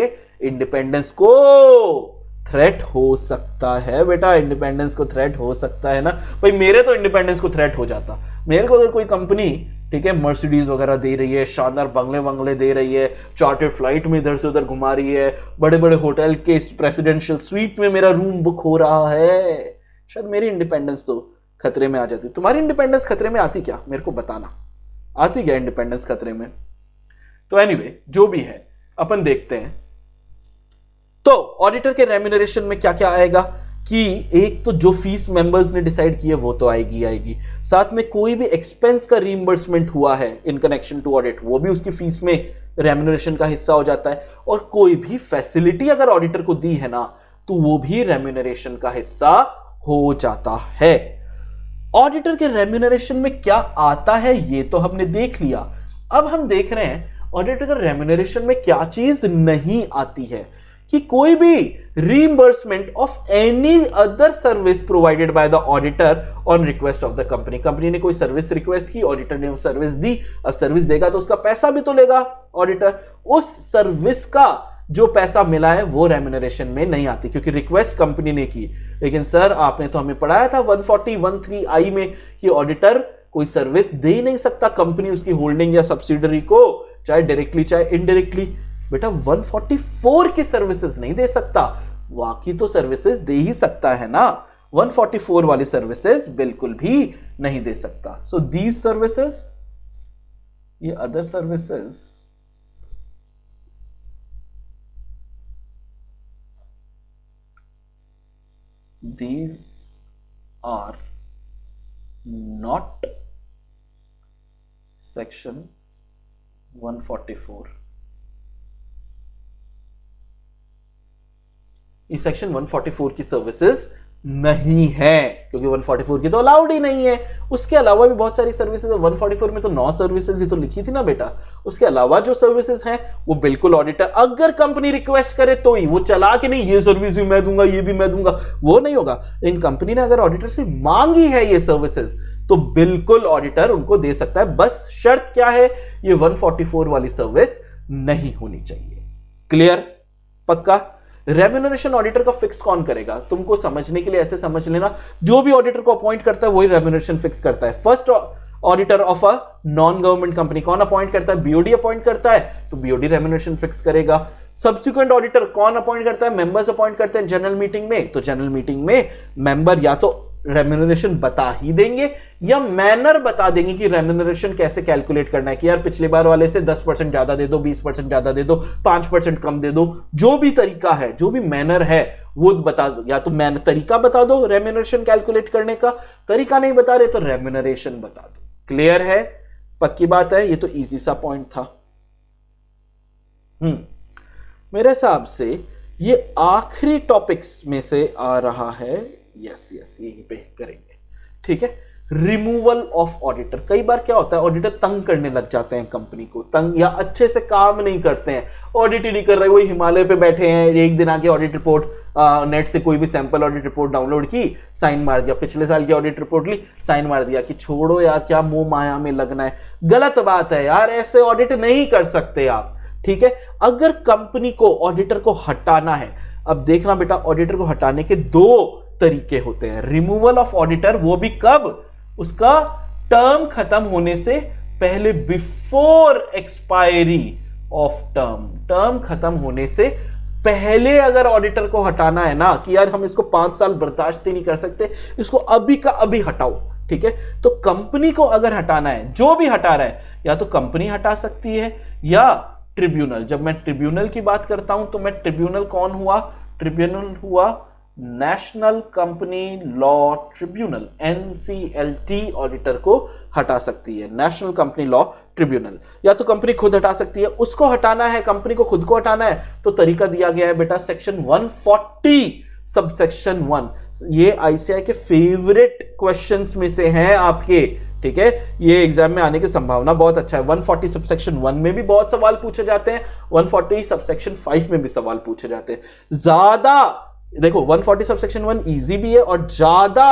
A: इंडिपेंडेंस को थ्रेट हो सकता है बेटा, इंडिपेंडेंस को थ्रेट हो सकता है ना भाई। मेरे तो इंडिपेंडेंस को थ्रेट हो जाता। मेरे को अगर कोई कंपनी ठीक है मर्सिडीज वगैरह दे रही है, शानदार बंगले वंगले दे रही है, चार्टर्ड फ्लाइट में इधर से उधर घुमा रही है, बड़े बड़े होटल के प्रेसिडेंशियल स्वीट में मेरा रूम बुक हो रहा है, शायद मेरी इंडिपेंडेंस तो खतरे में आ जाती। तुम्हारी इंडिपेंडेंस खतरे में आती क्या? मेरे को बताना, आती क्या इंडिपेंडेंस खतरे में? तो एनीवे जो भी है अपन देखते हैं। तो ऑडिटर के रेम्यूनरेशन में क्या क्या आएगा कि एक तो जो फीस मेंबर्स ने डिसाइड की है वो तो आएगी आएगी, साथ में कोई भी एक्सपेंस का रीइंबर्समेंट हुआ है इन कनेक्शन टू ऑडिट, वो भी उसकी फीस में रेम्यूनरेशन का हिस्सा हो जाता है। और कोई भी फैसिलिटी अगर ऑडिटर को दी है ना तो वो भी रेम्यूनरेशन का हिस्सा हो जाता है। ऑडिटर के रेम्यूनरेशन में क्या आता है ये तो हमने देख लिया। अब हम देख रहे हैं ऑडिटर के रेम्यूनरेशन में क्या चीज नहीं आती है, कि कोई भी reimbursement of any other service provided by the auditor on request of the company. Company ने कोई सर्विस रिक्वेस्ट की, ऑडिटर ने वो सर्विस दी, अब सर्विस देगा तो उसका पैसा भी तो लेगा ऑडिटर। उस सर्विस का जो पैसा मिला है वो रेम्यूनरेशन में नहीं आती, क्योंकि रिक्वेस्ट कंपनी ने की। लेकिन सर आपने तो हमें पढ़ाया था 140(13) में कि ऑडिटर कोई सर्विस दे ही नहीं सकता कंपनी उसकी होल्डिंग या सब्सिडरी को, चाहे डायरेक्टली चाहे इनडायरेक्टली। बेटा 144 की सर्विसेज नहीं दे सकता, बाकी तो सर्विसेज दे ही सकता है ना, 144 वाली सर्विसेज बिल्कुल भी नहीं दे सकता। सो दीज सर्विसेज, ये other services these are not section 144। इस सेक्शन 144 की सर्विसेज नहीं है, क्योंकि 144 की तो अलाउड ही नहीं है। उसके अलावा भी बहुत सारी सर्विसेज है, 144 में तो 9 सर्विसेज ही तो लिखी थी ना बेटा। उसके अलावा जो सर्विसेज हैं वो बिल्कुल ऑडिटर अगर कंपनी रिक्वेस्ट करे तो ही, वो चला के नहीं ये सर्विस भी मैं दूंगा ये भी मैं दूंगा, वो नहीं होगा। इन कंपनी ने अगर ऑडिटर से मांगी है ये सर्विसेज तो बिल्कुल ऑडिटर उनको दे सकता है, बस शर्त क्या है, ये 144 वाली सर्विस नहीं होनी चाहिए। क्लियर, पक्का। रेम्यूनरेशन ऑडिटर का फिक्स कौन करेगा, तुमको समझने के लिए ऐसे समझ लेना, जो भी ऑडिटर को अपॉइंट करता है वही रेम्यूनरेशन फिक्स करता है। First auditor of a non government company कौन अपॉइंट करता है, बीओडी अपॉइंट करता है, तो बीओडी रेम्यूनरेशन फिक्स करेगा। सब्सिक्वेंट ऑडिटर कौन अपॉइंट करता है, मेंबर्स अपॉइंट करते हैं जनरल मीटिंग में, तो जनरल मीटिंग में मेंबर या तो रेम्यूनरेशन बता ही देंगे या मैनर बता देंगे कि रेम्यूनरेशन कैसे कैलकुलेट करना है, कि यार पिछली बार वाले से 10% ज्यादा दे दो, 20% ज्यादा दे दो, 5% कम दे दो, जो भी तरीका है, जो भी मैनर है वो बता दो। या तो मैनर तरीका बता दो रेम्यूनरेशन कैलकुलेट करने का, तरीका नहीं बता रहे तो रेम्यूनरेशन बता दो। क्लियर है, पक्की बात है। ये तो इजी सा पॉइंट था। मेरे हिसाब से ये आखिरी टॉपिक्स में से आ रहा है। यस यही पे करेंगे, ठीक है। रिमूवल ऑफ ऑडिटर, कई बार क्या होता है ऑडिटर तंग करने लग जाते हैं कंपनी को, तंग या अच्छे से काम नहीं करते हैं, ऑडिट ही नहीं कर रहे, वही हिमालय पे बैठे हैं, एक दिन आके ऑडिट रिपोर्ट नेट से कोई भी सैंपल ऑडिट रिपोर्ट डाउनलोड की, साइन मार दिया, पिछले साल की ऑडिट रिपोर्ट ली, साइन मार दिया कि छोड़ो यार क्या मोह माया में लगना है। गलत बात है यार, ऐसे ऑडिट नहीं कर सकते आप, ठीक है। अगर कंपनी को ऑडिटर को हटाना है, अब देखना बेटा ऑडिटर को हटाने के 2 तरीके होते हैं। रिमूवल ऑफ ऑडिटर, वो भी कब, उसका टर्म खत्म होने से पहले, before expiry of term, term खत्म होने से पहले अगर ऑडिटर को हटाना है ना, कि यार हम इसको 5 साल बर्दाश्त ही नहीं कर सकते, इसको अभी का अभी हटाओ, ठीक है। तो कंपनी को अगर हटाना है, जो भी हटा रहा है, या तो कंपनी हटा सकती है या ट्रिब्यूनल। जब मैं ट्रिब्यूनल की बात करता हूं तो मैं ट्रिब्यूनल कौन हुआ, ट्रिब्यूनल हुआ national company law tribunal, NCLT auditor को हटा सकती है, नेशनल कंपनी लॉ ट्रिब्यूनल। या तो कंपनी खुद हटा सकती है, उसको हटाना है, कंपनी को खुद को हटाना है, तो तरीका दिया गया है बेटा सेक्शन 140 सबसेक्शन 1। ये ICAI के फेवरेट क्वेश्चंस में से हैं आपके, ठीक है। ये एग्जाम में आने की संभावना बहुत अच्छा है। 140 सबसेक्शन 1 में भी बहुत सवाल पूछे जाते हैं, 140 सबसेक्शन 5 में भी सवाल पूछे जाते हैं। ज्यादा देखो 140 सबसेक्शन 1 इजी भी है और ज्यादा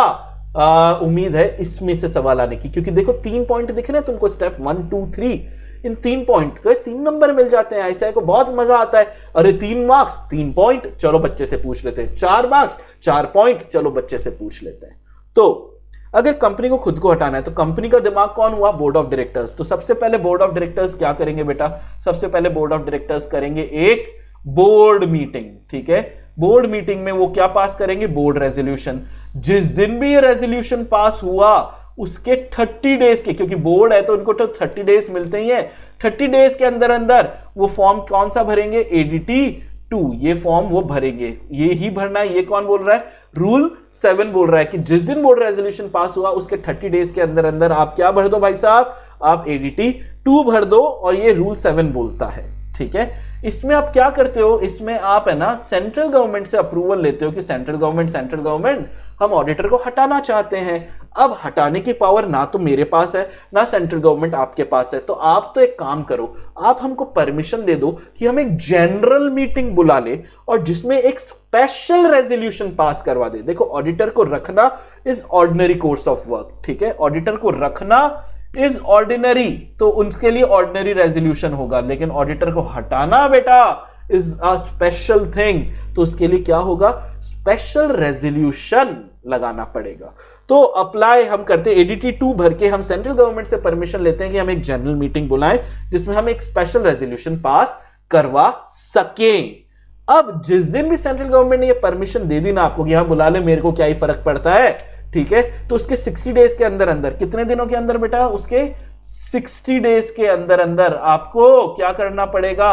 A: उम्मीद है इसमें से सवाल आने की, क्योंकि देखो 3 पॉइंट दिख रहे हैं तुमको, स्टेप 1 2 3, इन 3 पॉइंट के 3 नंबर मिल जाते हैं। ICAI को बहुत मजा आता है, अरे 3 मार्क्स 3 पॉइंट, चलो बच्चे से पूछ लेते हैं, 4 मार्क्स 4 पॉइंट, चलो बच्चे से पूछ लेते हैं। तो अगर कंपनी को खुद को हटाना है तो कंपनी का दिमाग कौन हुआ, बोर्ड ऑफ डायरेक्टर्स। तो सबसे पहले बोर्ड ऑफ डायरेक्टर्स क्या करेंगे बेटा, सबसे पहले बोर्ड ऑफ डायरेक्टर्स करेंगे एक बोर्ड मीटिंग, ठीक है। बोर्ड मीटिंग में वो क्या पास करेंगे, बोर्ड रेजोल्यूशन। जिस दिन भी ये रेजोल्यूशन पास हुआ उसके 30 डेज के, क्योंकि बोर्ड है तो उनको तो 30 डेज मिलते ही हैं, 30 डेज के अंदर अंदर वो फॉर्म कौन सा भरेंगे, ADT 2, ये फॉर्म वो भरेंगे, ये ही भरना है। ये कौन बोल रहा है, रूल 7 बोल रहा है कि जिस दिन बोर्ड रेजोल्यूशन पास हुआ उसके 30 डेज के अंदर अंदर आप क्या भर दो भाई साहब, आप ADT 2 भर दो, और ये रूल 7 बोलता है, ठीक है। इसमें आप क्या करते हो, इसमें आप है ना सेंट्रल गवर्नमेंट से अप्रूवल लेते हो कि सेंट्रल गवर्नमेंट हम ऑडिटर को हटाना चाहते हैं। अब हटाने की पावर ना तो मेरे पास है ना सेंट्रल गवर्नमेंट आपके पास है, तो आप तो एक काम करो, आप हमको परमिशन दे दो कि हम एक जनरल मीटिंग बुला ले और जिसमें एक स्पेशल रेजोल्यूशन पास करवा दे। देखो ऑडिटर को रखना is ordinary course of work, ठीक है, ऑडिटर को रखना इज ऑर्डिनरी, तो उनके लिए ऑर्डिनरी रेजोल्यूशन होगा, लेकिन ऑडिटर को हटाना बेटा इज अ स्पेशल थिंग, तो उसके लिए क्या होगा, स्पेशल रेजोल्यूशन लगाना पड़ेगा। तो अप्लाई हम करते हैं, एडीटी 2 भर के हम सेंट्रल गवर्नमेंट से परमिशन लेते हैं कि हम एक जनरल मीटिंग बुलाएं जिसमें हम एक स्पेशल रेजोल्यूशन पास करवा सकें। अब जिस दिन भी सेंट्रल गवर्नमेंट ने ये परमिशन दे दी ना आपको कि यहां बुला ले, मेरे को क्या ही फर्क पड़ता है, ठीक है, तो उसके 60 डेज के अंदर अंदर, कितने दिनों के अंदर बेटा, उसके 60 डेज के अंदर अंदर आपको क्या करना पड़ेगा,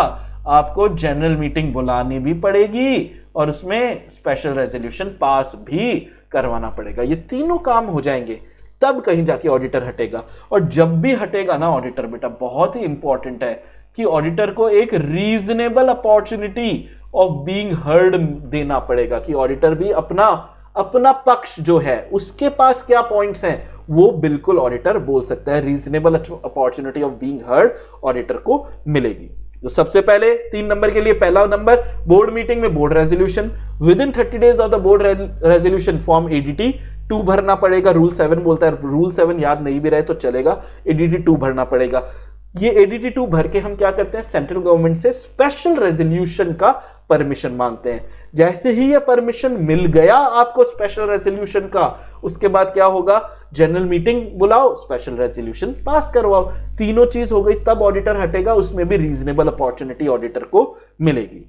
A: आपको जनरल मीटिंग बुलानी भी पड़ेगी और उसमें स्पेशल रेजोल्यूशन पास भी करवाना पड़ेगा। ये तीनों काम हो जाएंगे तब कहीं जाके ऑडिटर हटेगा। और जब भी हटेगा ना ऑडिटर बेटा, बहुत ही इंपॉर्टेंट है कि ऑडिटर को एक reasonable opportunity of being heard देना पड़ेगा, कि ऑडिटर भी अपना पक्ष जो है उसके पास क्या पॉइंट्स हैं वो बिल्कुल ऑडिटर बोल सकता है। Reasonable opportunity of being heard auditor को मिलेगी। तो सबसे पहले 3 नंबर के लिए पहला नंबर, बोर्ड मीटिंग में board resolution, with in 30 days of the board resolution form ADT 2 भरना पड़ेगा। रूल 7 बोलता है, रूल 7 याद नहीं भी रहे तो चलेगा, एडीटी 2 भरना पड़ेगा। ये एडीटी 2 भर के हम क्या करते हैं, सेंट्रल गवर्नमेंट से स्पेशल रेजोल्यूशन का परमिशन मांगते हैं। जैसे ही ये परमिशन मिल गया आपको स्पेशल रेजोल्यूशन का, उसके बाद क्या होगा, जनरल मीटिंग बुलाओ, स्पेशल रेजोल्यूशन पास करवाओ। तीनों चीज हो गई, तब ऑडिटर हटेगा, उसमें भी रीजनेबल अपॉर्चुनिटी ऑडिटर को मिलेगी।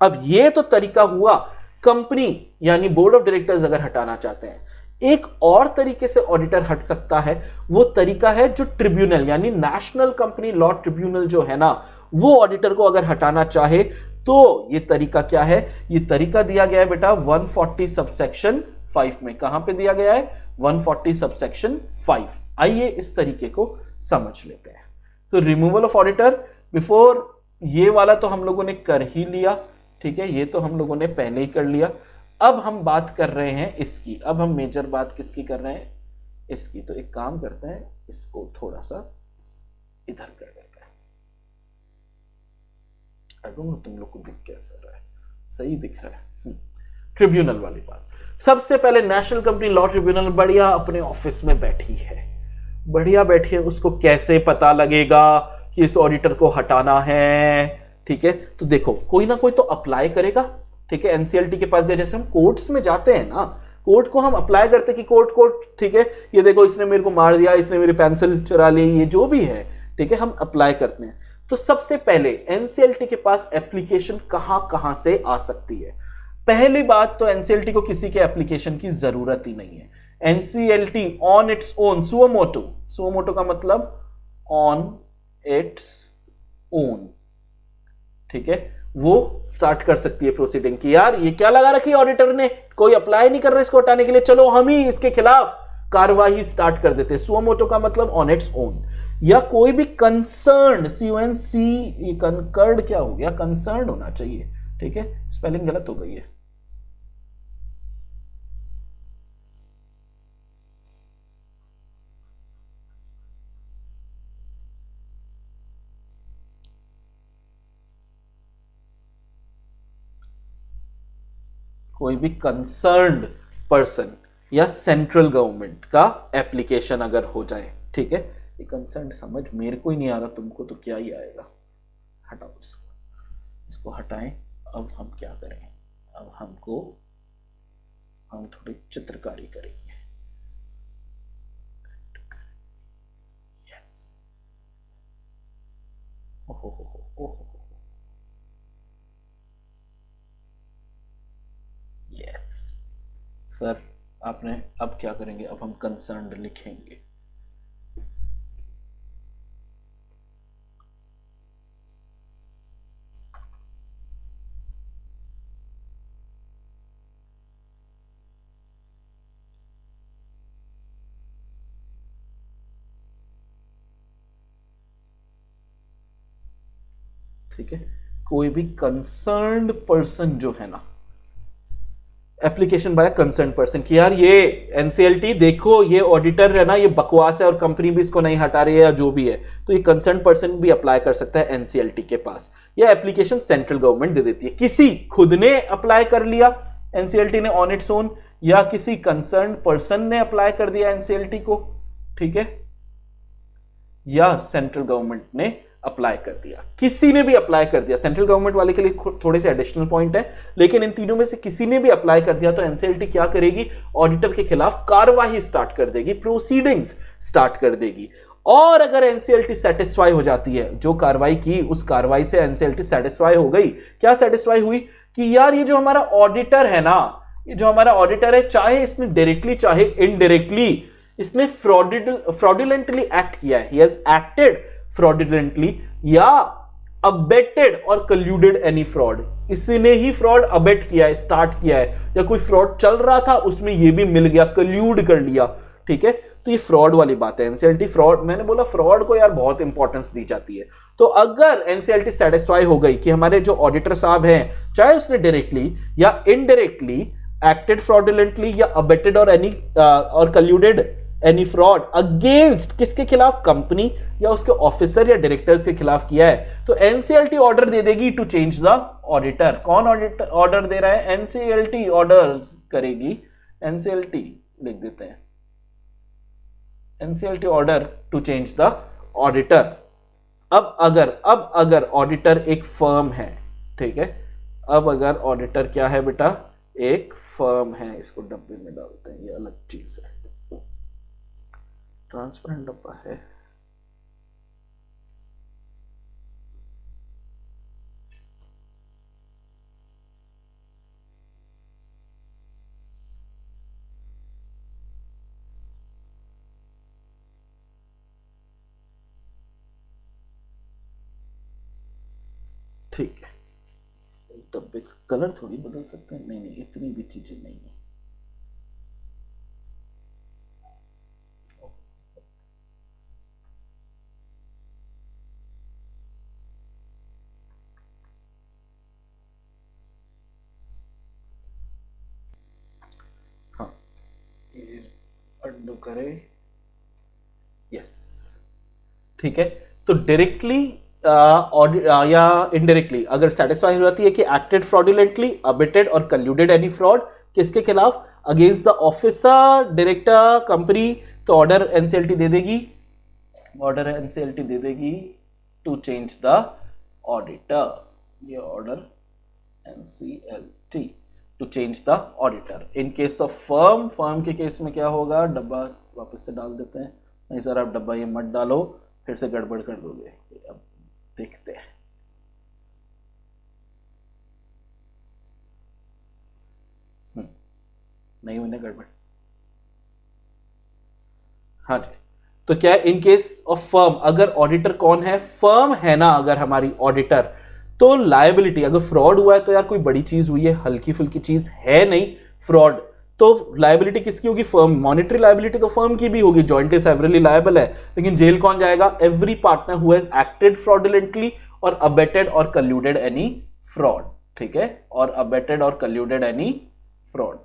A: अब ये तो तरीका हुआ कंपनी यानी बोर्ड ऑफ डायरेक्टर्स अगर हटाना चाहते हैं। एक और तरीके से ऑडिटर हट सकता है, वो तरीका है जो ट्रिब्यूनल यानी नेशनल कंपनी लॉ ट्रिब्यूनल जो है ना, वो ऑडिटर को अगर हटाना चाहे तो ये तरीका क्या है, ये तरीका दिया गया है बेटा 140 सबसेक्शन 5 में। कहां पे दिया गया है, 140 सबसेक्शन 5। आइए इस तरीके को समझ लेते हैं। तो रिमूवल ऑफ ऑडिटर बिफोर, ये वाला तो हम लोगों ने कर ही लिया, ठीक है, ये तो हम लोगों ने पहले ही कर लिया। अब हम बात कर रहे हैं इसकी, अब हम मेजर बात किसकी कर रहे हैं, इसकी। तो एक काम करते हैं, इसको थोड़ा सा इधर कर देते हैं। आई डोंट नो तुम लोग को दिख कैसा रहा है, सही दिख रहा है। ट्रिब्यूनल वाली बात, सबसे पहले नेशनल कंपनी लॉ ट्रिब्यूनल बढ़िया अपने ऑफिस में बैठी है, बढ़िया बैठी है, उसको कैसे पता लगेगा कि इस ऑडिटर को हटाना है, ठीक है। तो देखो कोई ना कोई तो अप्लाई करेगा, ठीक है। एनसीएलटी के पास गए, जैसे हम कोर्ट्स में जाते हैं ना, कोर्ट को हम अप्लाई करते हैं कि कोर्ट, ठीक है, ये देखो इसने मेरे को मार दिया, इसने मेरी पेंसिल चुरा ली, ये जो भी है, ठीक है, हम अप्लाई करते हैं। तो सबसे पहले एनसीएलटी के पास एप्लीकेशन कहां से आ सकती है। पहली बात तो एनसीएलटी को किसी के एप्लीकेशन की जरूरत ही नहीं है। NCLT on its own, suo motu का मतलब ऑन इट्स ओन, ठीक है, वो स्टार्ट कर सकती है प्रोसीडिंग की, यार ये क्या लगा रखी है ऑडिटर ने, कोई अप्लाई नहीं कर रहा इसको हटाने के लिए, चलो हम ही इसके खिलाफ कार्रवाई स्टार्ट कर देते। सुओमोटो का मतलब ऑन इट्स ओन। या कोई भी कंसर्न, CONC, कंकर्ड क्या हो गया, कंसर्न होना चाहिए, ठीक है, स्पेलिंग गलत हो गई है। कोई भी कंसर्न्ड पर्सन या सेंट्रल गवर्नमेंट का एप्लीकेशन अगर हो जाए, ठीक है, ये कंसर्न समझ मेरे को ही नहीं आ रहा, तुमको तो क्या ही आएगा, हटाओ इसको हटाएं। अब हम क्या करें, अब हम थोड़ी चित्रकारी करेंगे। यस, ओहो, यस सर, आपने अब क्या करेंगे, अब हम कंसर्न्ड लिखेंगे। ठीक है, कोई भी कंसर्न्ड पर्सन जो है ना, एप्लीकेशन बाय कंसर्न पर्सन कि यार ये एनसीएलटी देखो ये ऑडिटर है ना, ये बकवास है और कंपनी भी इसको नहीं हटा रही है या जो भी है, तो ये कंसर्न पर्सन भी अप्लाई कर सकता है एनसीएलटी के पास। या एप्लीकेशन सेंट्रल गवर्नमेंट दे देती है, किसी खुद ने अप्लाई कर लिया एनसीएलटी ने ऑन इट्स ओन, या किसी कंसर्न पर्सन ने अप्लाई कर दिया एनसीएलटी को, ठीक है, या सेंट्रल गवर्नमेंट ने अप्लाई कर दिया, किसी ने भी अप्लाई कर दिया, सेंट्रल गवर्नमेंट वाले के लिए थोड़े से एडिशनल पॉइंट है, लेकिन इन तीनों में से किसी ने भी अप्लाई कर दिया तो एनसीएलटी क्या करेगी, ऑडिटर के खिलाफ कार्रवाई स्टार्ट कर देगी, प्रोसीडिंग्स स्टार्ट कर देगी। और अगर एनसीएलटी सेटिस्फाई हो जाती है, जो कार्रवाई की उस कार्रवाई से एनसीएलटी सेटिस्फाई हो गई, क्या सेटिस्फाई हुई कि यार ये जो हमारा ऑडिटर है ना, ये जो हमारा ऑडिटर है, चाहे इसने डायरेक्टली चाहे इनडायरेक्टली इसने फ्रॉडुलेंटली एक्ट किया है, ही हैज एक्टेड फ्रॉडुलेंटली या अबेटेड और कल्यूडेड एनी फ्रॉड, इसने ही फ्रॉड अबेट किया है, स्टार्ट किया है, या कोई फ्रॉड चल रहा था उसमें ये भी मिल गया, कल्यूड कर लिया, ठीक है। तो ये फ्रॉड वाली बात है। एनसीएलटी फ्रॉड, मैंने बोला फ्रॉड को यार बहुत इंपॉर्टेंस दी जाती है। तो अगर एनसीएलटी सेटिस्फाई हो गई कि हमारे जो ऑडिटर साहब हैं, चाहे उसने डायरेक्टली या इनडायरेक्टली एक्टेड फ्रॉडुलेंटली या अबेटेड और एनी और कल्यूडेड एनी फ्रॉड अगेंस्ट किसके खिलाफ, कंपनी या उसके ऑफिसर या डायरेक्टर्स के खिलाफ किया है, तो एनसीएलटी ऑर्डर दे देगी टू चेंज द ऑडिटर। कौन ऑर्डर दे रहा है, एनसीएलटी ऑर्डर्स करेगी, एनसीएलटी लिख देते हैं, NCLT order to change the auditor. अब अगर ऑडिटर एक फर्म है, ठीक है, अब अगर ऑडिटर क्या है बेटा, एक फर्म है, इसको डब्बे में डालते हैं, ये अलग चीज है, ट्रांसपेरेंट डब्बा है, ठीक है। डब्बे का कलर थोड़ी बदल सकते हैं, नहीं इतनी भी चीजें नहीं है। हाँ, ये अंडू करे, यस, ठीक है। तो डायरेक्टली या इनडायरेक्टली अगर सेटिस्फाई हो जाती है कि एक्टेड फ्रॉडुलेंटली, अबेटेड और कल्यूडेड एनी फ्रॉड, किसके खिलाफ, against the officer, director, company, तो ऑर्डर एनसीएलटी दे देगी, ऑर्डर एनसीएलटी दे देगी टू चेंज द ऑडिटर, ये order NCLT to change the auditor. In case of firm के केस में क्या होगा, डब्बा वापस से डाल देते हैं, नहीं सर आप डब्बा ये मत डालो, फिर से गड़बड़ कर दोगे, अब देखते हैं। नहीं होने गड़बड़, हाँ जी। तो क्या है, इन केस ऑफ फर्म, अगर ऑडिटर कौन है, फर्म है ना अगर हमारी ऑडिटर, तो लायबिलिटी, अगर फ्रॉड हुआ है तो यार कोई बड़ी चीज हुई है, हल्की फुल्की चीज है नहीं फ्रॉड, तो लायबिलिटी किसकी होगी, फर्म। मॉनेटरी लायबिलिटी तो फर्म की भी होगी, जॉइंटली सेवरली लायबल है, लेकिन जेल कौन जाएगा, every partner who has acted fraudulently और अबेटेड और कल्यूडेड एनी फ्रॉड, ठीक है, और अबेटेड और कल्यूडेड एनी फ्रॉड,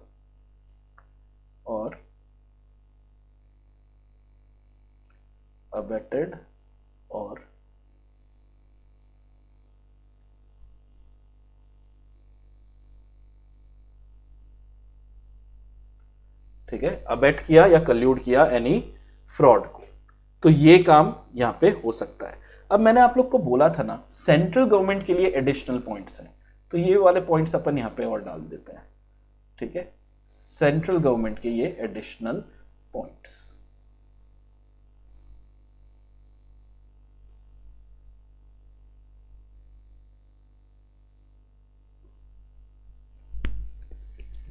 A: और अबेटेड और ठीक है, अबेट किया या कल्यूड किया एनी फ्रॉड को, तो ये काम यहां पे हो सकता है। अब मैंने आप लोग को बोला था ना, सेंट्रल गवर्नमेंट के लिए एडिशनल पॉइंट्स हैं, तो ये वाले पॉइंट्स अपन यहां पे और डाल देते हैं, ठीक है, सेंट्रल गवर्नमेंट के ये एडिशनल पॉइंट्स।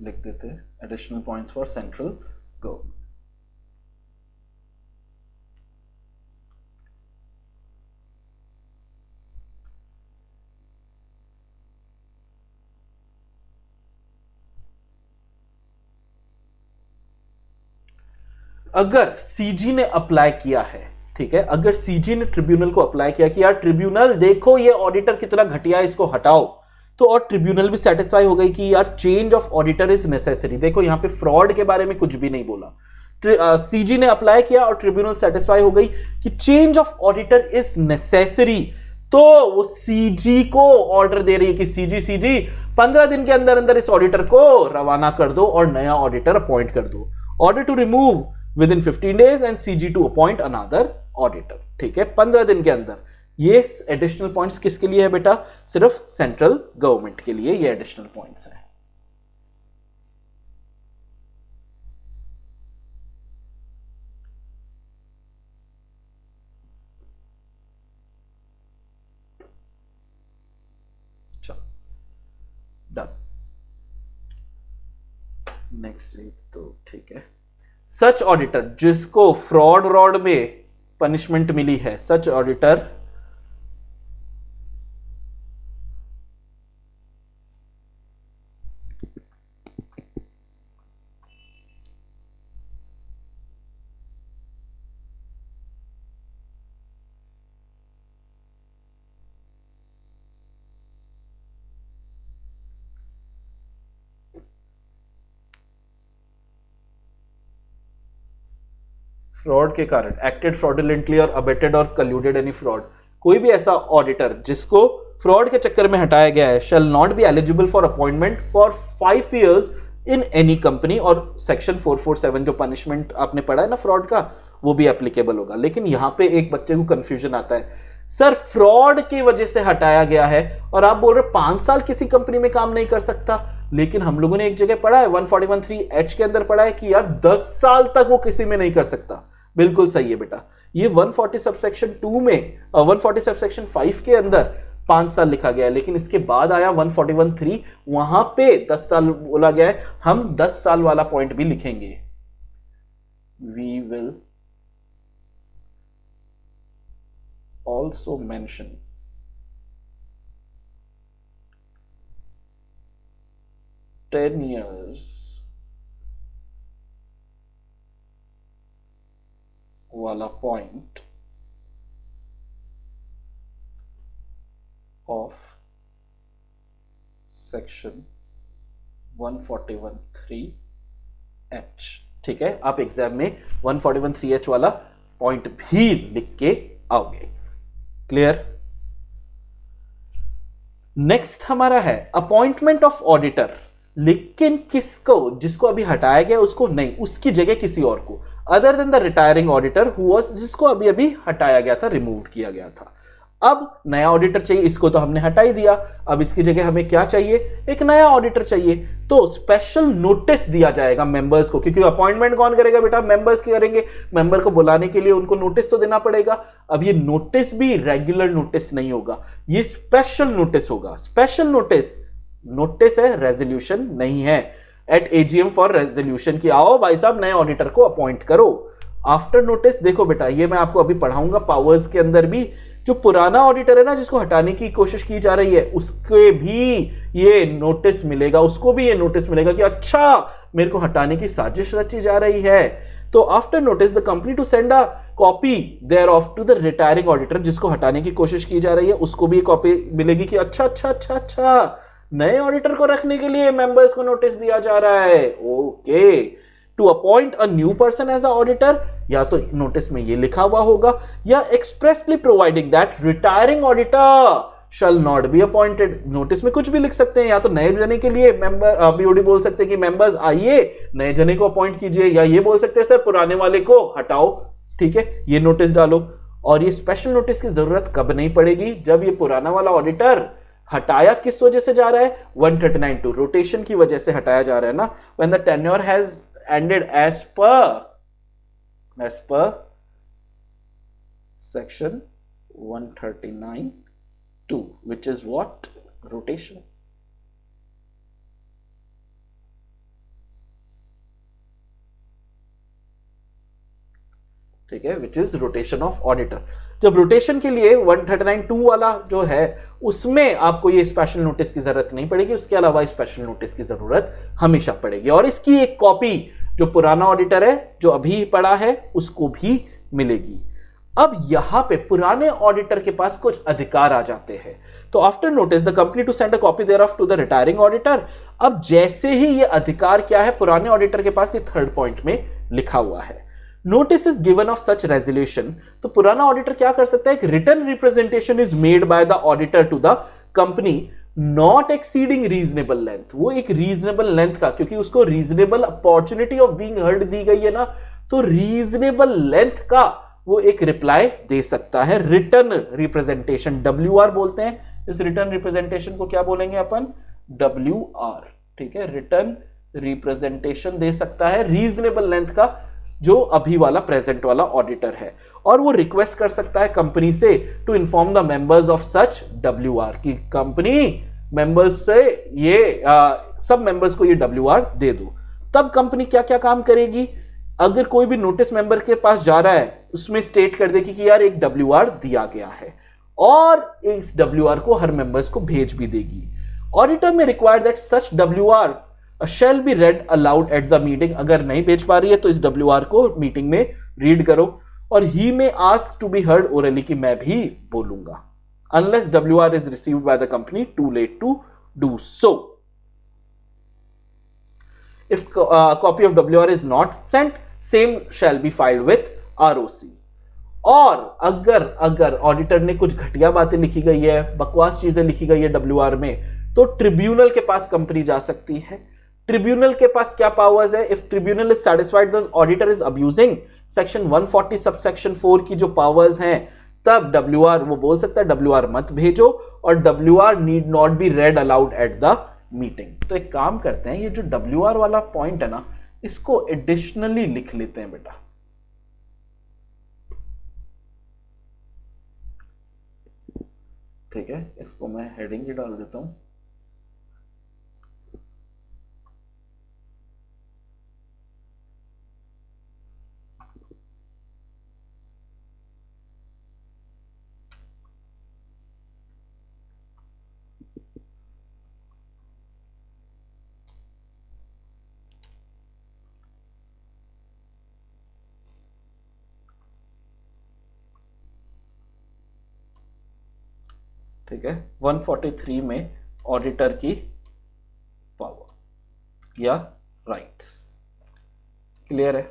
A: लिख देते हैं additional points for central government. अगर सीजी ने अप्लाई किया है, ठीक है, अगर सीजी ने ट्रिब्यूनल को अप्लाई किया कि यार ट्रिब्यूनल देखो ये ऑडिटर कितना घटिया, इसको हटाओ, तो और ट्रिब्यूनल भी सेटिस्फाई हो गई कि यार change of auditor is necessary. देखो यहां पे फ्रॉड के बारे में कुछ भी नहीं बोला, सीजी ने अप्लाई किया और ट्रिब्यूनल सेटिस्फाई हो गई कि change of auditor is necessary, तो वो सीजी को ऑर्डर दे रही है कि सीजी 15 दिन के अंदर अंदर इस ऑडिटर को रवाना कर दो और नया ऑडिटर अपॉइंट कर दो। Order to remove within 15 days and CG to appoint another auditor, ठीक है, 15 दिन के अंदर ये एडिशनल पॉइंट्स किसके लिए है बेटा? सिर्फ सेंट्रल गवर्नमेंट के लिए ये एडिशनल पॉइंट्स हैं। चलो डन। नेक्स्ट तो ठीक है। सच ऑडिटर जिसको फ्रॉड रॉड में पनिशमेंट मिली है, सच ऑडिटर फ्रॉड के कारण एक्टेड फ्रॉडुलेंटली और अबेटेड और कल्यूडेड एनी फ्रॉड, कोई भी ऐसा ऑडिटर जिसको फ्रॉड के चक्कर में हटाया गया है शैल not be eligible for appointment for 5 years in any company. और सेक्शन 447 जो पनिशमेंट आपने पढ़ा है ना फ्रॉड का, वो भी एप्लीकेबल होगा। लेकिन यहां पे एक बच्चे को कंफ्यूजन आता है, सर फ्रॉड की वजह से हटाया गया है और आप बोल रहे 5 साल किसी कंपनी में काम नहीं कर सकता, लेकिन हम लोगों ने एक जगह पढ़ा है 141(3)H के अंदर पढ़ा है कि यार 10 साल तक वो किसी में नहीं कर सकता। बिल्कुल सही है बेटा, ये 140 सबसेक्शन 2 में 140 सबसेक्शन 5 के अंदर 5 साल लिखा गया है, लेकिन इसके बाद आया 141(3), वहां पे 10 साल बोला गया है। हम 10 साल वाला पॉइंट भी लिखेंगे, we will also mention 10 years वाला पॉइंट ऑफ सेक्शन 141(3)H। ठीक है, आप एग्जाम में 141(3)H वाला पॉइंट भी लिख के आओगे। क्लियर? नेक्स्ट हमारा है अपॉइंटमेंट ऑफ ऑडिटर, लेकिन किसको? जिसको अभी हटाया गया उसको नहीं, उसकी जगह किसी और को, other than the retiring auditor who was, जिसको अभी अभी हटाया गया था, रिमूव किया गया था। अब नया ऑडिटर चाहिए, इसको तो हमने हटा ही दिया, अब इसकी जगह हमें क्या चाहिए? एक नया ऑडिटर चाहिए। तो स्पेशल नोटिस दिया जाएगा मेंबर्स को, क्योंकि अपॉइंटमेंट कौन करेगा बेटा? मेंबर्स करेंगे। मेंबर को बुलाने के लिए उनको नोटिस तो देना पड़ेगा। अब ये नोटिस भी रेगुलर नोटिस नहीं होगा, ये स्पेशल नोटिस होगा। स्पेशल नोटिस, नोटिस है, रेजोल्यूशन नहीं है। एट एजीएम फॉर रेजोल्यूशन की आओ भाई साहब नए ऑडिटर को अपॉइंट करो। आफ्टर नोटिस देखो बेटा, ये मैं आपको अभी पढ़ाऊंगा पावर्स के अंदर भी, जो पुराना ऑडिटर है ना जिसको हटाने की कोशिश की जा रही है, उसके भी ये नोटिस मिलेगा, उसको भी ये नोटिस मिलेगा कि अच्छा मेरे को हटाने की साजिश रची जा रही है। तो after notice the company to send a copy thereof to the retiring auditor, जिसको हटाने की कोशिश की जा रही है उसको भी कॉपी मिलेगी कि अच्छा अच्छा अच्छा अच्छा नए ऑडिटर को रखने के लिए मेंबर्स को नोटिस दिया जा रहा है। Okay, to appoint a new person as a auditor, या तो नोटिस में ये लिखा हुआ होगा, या expressly providing that retiring auditor shall not be appointed. Notice में कुछ भी लिख सकते हैं, या तो नए जने के लिए मेंबर बीओडी बोल सकते हैं कि मेंबर्स आइए नए जने को अपॉइंट कीजिए, या ये बोल सकते हैं सर पुराने वाले को हटाओ। ठीक है, ये नोटिस डालो। और ये स्पेशल नोटिस की जरूरत कब नहीं पड़ेगी? जब ये पुराना वाला ऑडिटर हटाया किस वजह से जा रहा है? 139(2) रोटेशन की वजह से हटाया जा रहा है ना। When the tenure has ended as per section 139(2) which is what? Rotation. ठीक है, which is rotation of auditor. जब रोटेशन के लिए 139(2) वाला जो है उसमें आपको ये स्पेशल नोटिस की जरूरत नहीं पड़ेगी, उसके अलावा स्पेशल नोटिस की जरूरत हमेशा पड़ेगी। और इसकी एक कॉपी जो पुराना ऑडिटर है जो अभी पड़ा है उसको भी मिलेगी। अब यहां पे पुराने ऑडिटर के पास कुछ अधिकार आ जाते हैं। तो after notice the company to send a copy thereof to the retiring auditor. अब जैसे ही ये अधिकार क्या है पुराने ऑडिटर के पास, ये थर्ड पॉइंट में लिखा हुआ है, notice is given of such resolution. तो पुराना ऑडिटर क्या कर सकता है? एक written representation is made by the auditor to the company not exceeding reasonable length. वो एक रीजनेबल लेंथ का, क्योंकि उसको reasonable opportunity of being heard दी गई है ना, तो रीजनेबल लेंथ का वो एक रिप्लाई दे सकता है, रिटर्न रिप्रेजेंटेशन, WR बोलते हैं इस रिटर्न रिप्रेजेंटेशन को, क्या बोलेंगे अपन, WR, ठीक है, रिटर्न रिप्रेजेंटेशन दे सकता है रीजनेबल लेंथ का, जो अभी वाला प्रेजेंट वाला ऑडिटर है, और वो रिक्वेस्ट कर सकता है कंपनी से to inform the members of such WR, की कंपनी मेंबर्स से ये सब मेंबर्स को ये WR दे दो। तब कंपनी क्या क्या काम करेगी, अगर कोई भी नोटिस मेंबर के पास जा रहा है उसमें स्टेट कर देगी कि यार एक WR दिया गया है, और इस WR को हर मेंबर्स को भेज भी देगी। ऑडिटर में required that such WR shall be red allowed at the meeting, अगर नहीं भेज पा रही है तो इस WR को मीटिंग में रीड करो, और ही में ask to be heard orally, कि मैं भी बोलूंगा, unless WR is received by the company too late to do so. If copy of WR is not sent, same shall be filed with ROC. और अगर ऑडिटर ने कुछ घटिया बातें लिखी गई है, बकवास चीजें लिखी गई है WR में, तो ट्रिब्यूनल के पास कंपनी जा सकती है। ट्रिब्यूनल के पास क्या पावर्स है, if tribunal is satisfied the auditor is abusing section 140 subsection 4 की जो पावर्स हैं, तब WR वो बोल सकता है WR मत भेजो, और WR need not be red allowed at the meeting. तो एक काम करते हैं, ये जो WR वाला पॉइंट है ना, इसको एडिशनली लिख लेते हैं बेटा, ठीक है, इसको मैं हेडिंग ही डाल देता हूं। ठीक है, 143 में ऑडिटर की पावर या राइट्स, क्लियर है।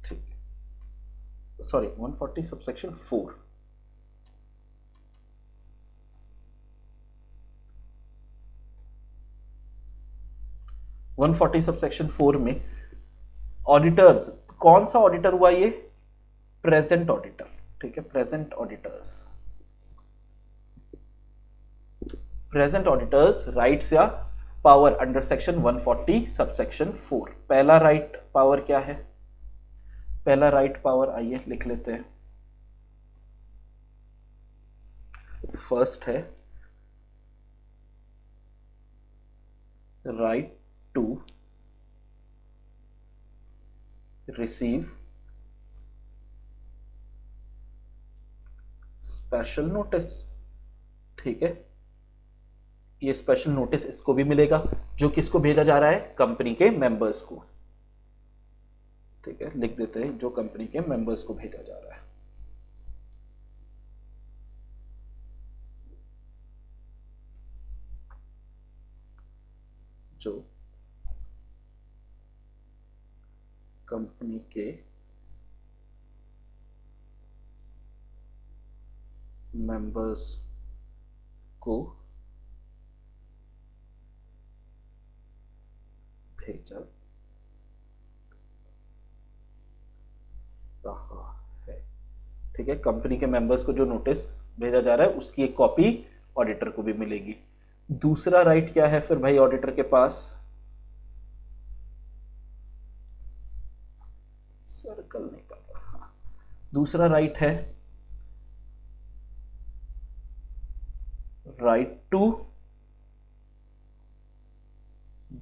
A: ठीक है, सॉरी 140 सबसेक्शन 4, सबसेक्शन 4 में ऑडिटर्स, कौन सा ऑडिटर हुआ ये, प्रेजेंट ऑडिटर, ठीक है, प्रेजेंट ऑडिटर्स राइट्स या पावर अंडर सेक्शन 140 सबसेक्शन 4। पहला राइट पावर क्या है, पहला राइट पावर आइए लिख लेते हैं, फर्स्ट है right to receive special notice, ठीक है, ये स्पेशल नोटिस इसको भी मिलेगा, जो किसको भेजा जा रहा है, कंपनी के मेंबर्स को, ठीक है, लिख देते हैं जो कंपनी के मेंबर्स को भेजा जा रहा है। जो कंपनी के मेंबर्स को भेजा रहा है, ठीक है, कंपनी के मेंबर्स को जो नोटिस भेजा जा रहा है उसकी एक कॉपी ऑडिटर को भी मिलेगी। दूसरा राइट क्या है फिर भाई ऑडिटर के पास, सर्कल नहीं कर रहा, दूसरा राइट है right to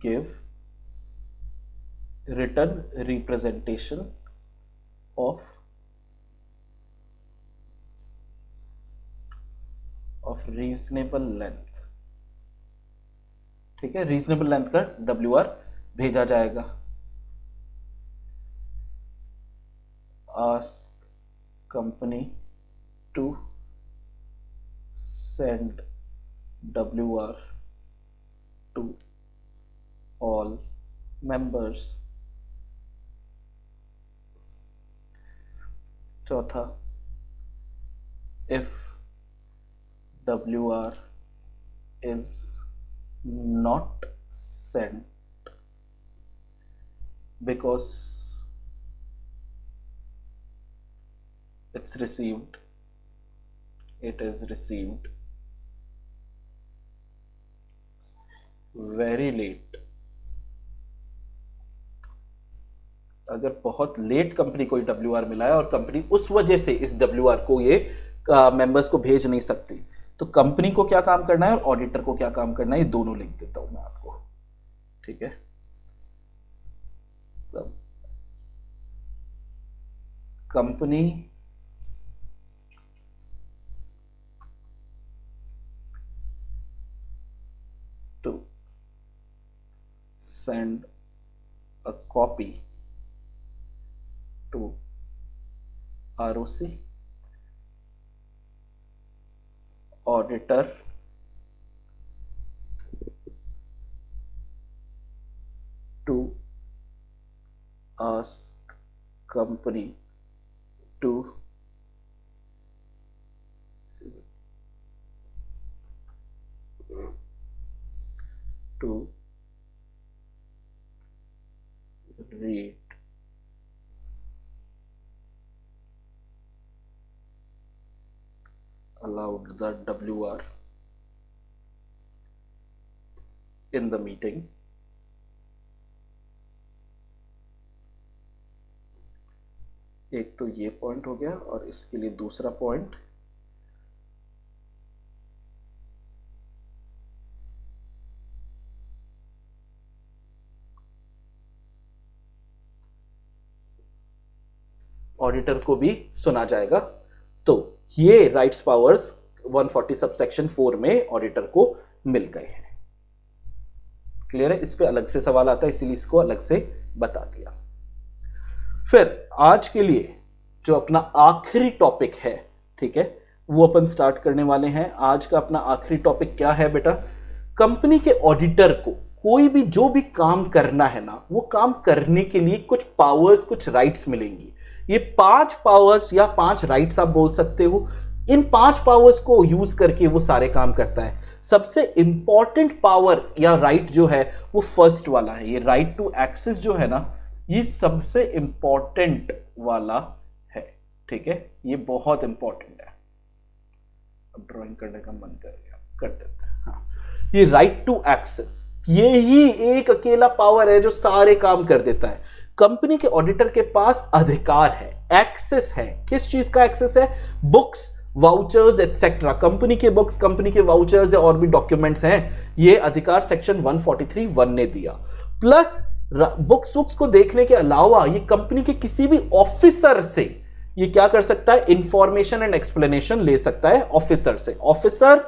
A: give written representation of reasonable length, ठीक है, रीजनेबल लेंथ का WR भेजा जाएगा। Ask company to send WR to all members। चौथा, if WR is not sent because it's received, it is received very late। अगर बहुत late company को WR मिला है और कंपनी उस वजह से इस WR को ये मेंबर्स को भेज नहीं सकती, तो कंपनी को क्या काम करना है और ऑडिटर को क्या काम करना है, ये दोनों लिख देता हूं मैं आपको, ठीक है। तब company to send a copy to ROC, auditor to ask company to read aloud the WR in the meeting, एक तो ये पॉइंट हो गया, और इसके लिए दूसरा पॉइंट ऑडिटर को भी सुना जाएगा। तो ये राइट्स पावर्स 140 सबसेक्शन 4 में ऑडिटर को मिल गए हैं। क्लियर है? इस पे अलग से सवाल आता है, इसीलिए इसको अलग से बता दिया। फिर आज के लिए जो अपना आखिरी टॉपिक है, ठीक है, वो अपन स्टार्ट करने वाले हैं। आज का अपना आखिरी टॉपिक क्या है बेटा? कंपनी के ऑडिटर को कोई भी जो भी काम करना है ना, वो काम करने के लिए कुछ पावर्स, कुछ राइट्स मिलेंगी। ये 5 पावर्स या 5 राइट्स आप बोल सकते हो। इन 5 पावर्स को यूज करके वो सारे काम करता है। सबसे इंपॉर्टेंट पावर या राइट जो है वो फर्स्ट वाला है। ये राइट टू एक्सेस जो है ना, ये सबसे इंपॉर्टेंट वाला है, ठीक है। ये बहुत इंपॉर्टेंट है। अब ड्राइंग करने का मन कर गया, कर देते हैं। हाँ, ये राइट टू एक्सेस, ये ही एक अकेला पावर है जो सारे काम कर देता है। कंपनी के ऑडिटर के पास अधिकार है, एक्सेस है। किस चीज का एक्सेस है? Books, vouchers etcetera. कंपनी के बुक्स, कंपनी के वाउचर्स या और भी डॉक्यूमेंट्स हैं, ये अधिकार सेक्शन 143(1) ने दिया। प्लस बुक्स को देखने के अलावा ये कंपनी के किसी भी ऑफिसर से ये क्या कर सकता है? इंफॉर्मेशन एंड एक्सप्लेनेशन ले सकता है ऑफिसर से। ऑफिसर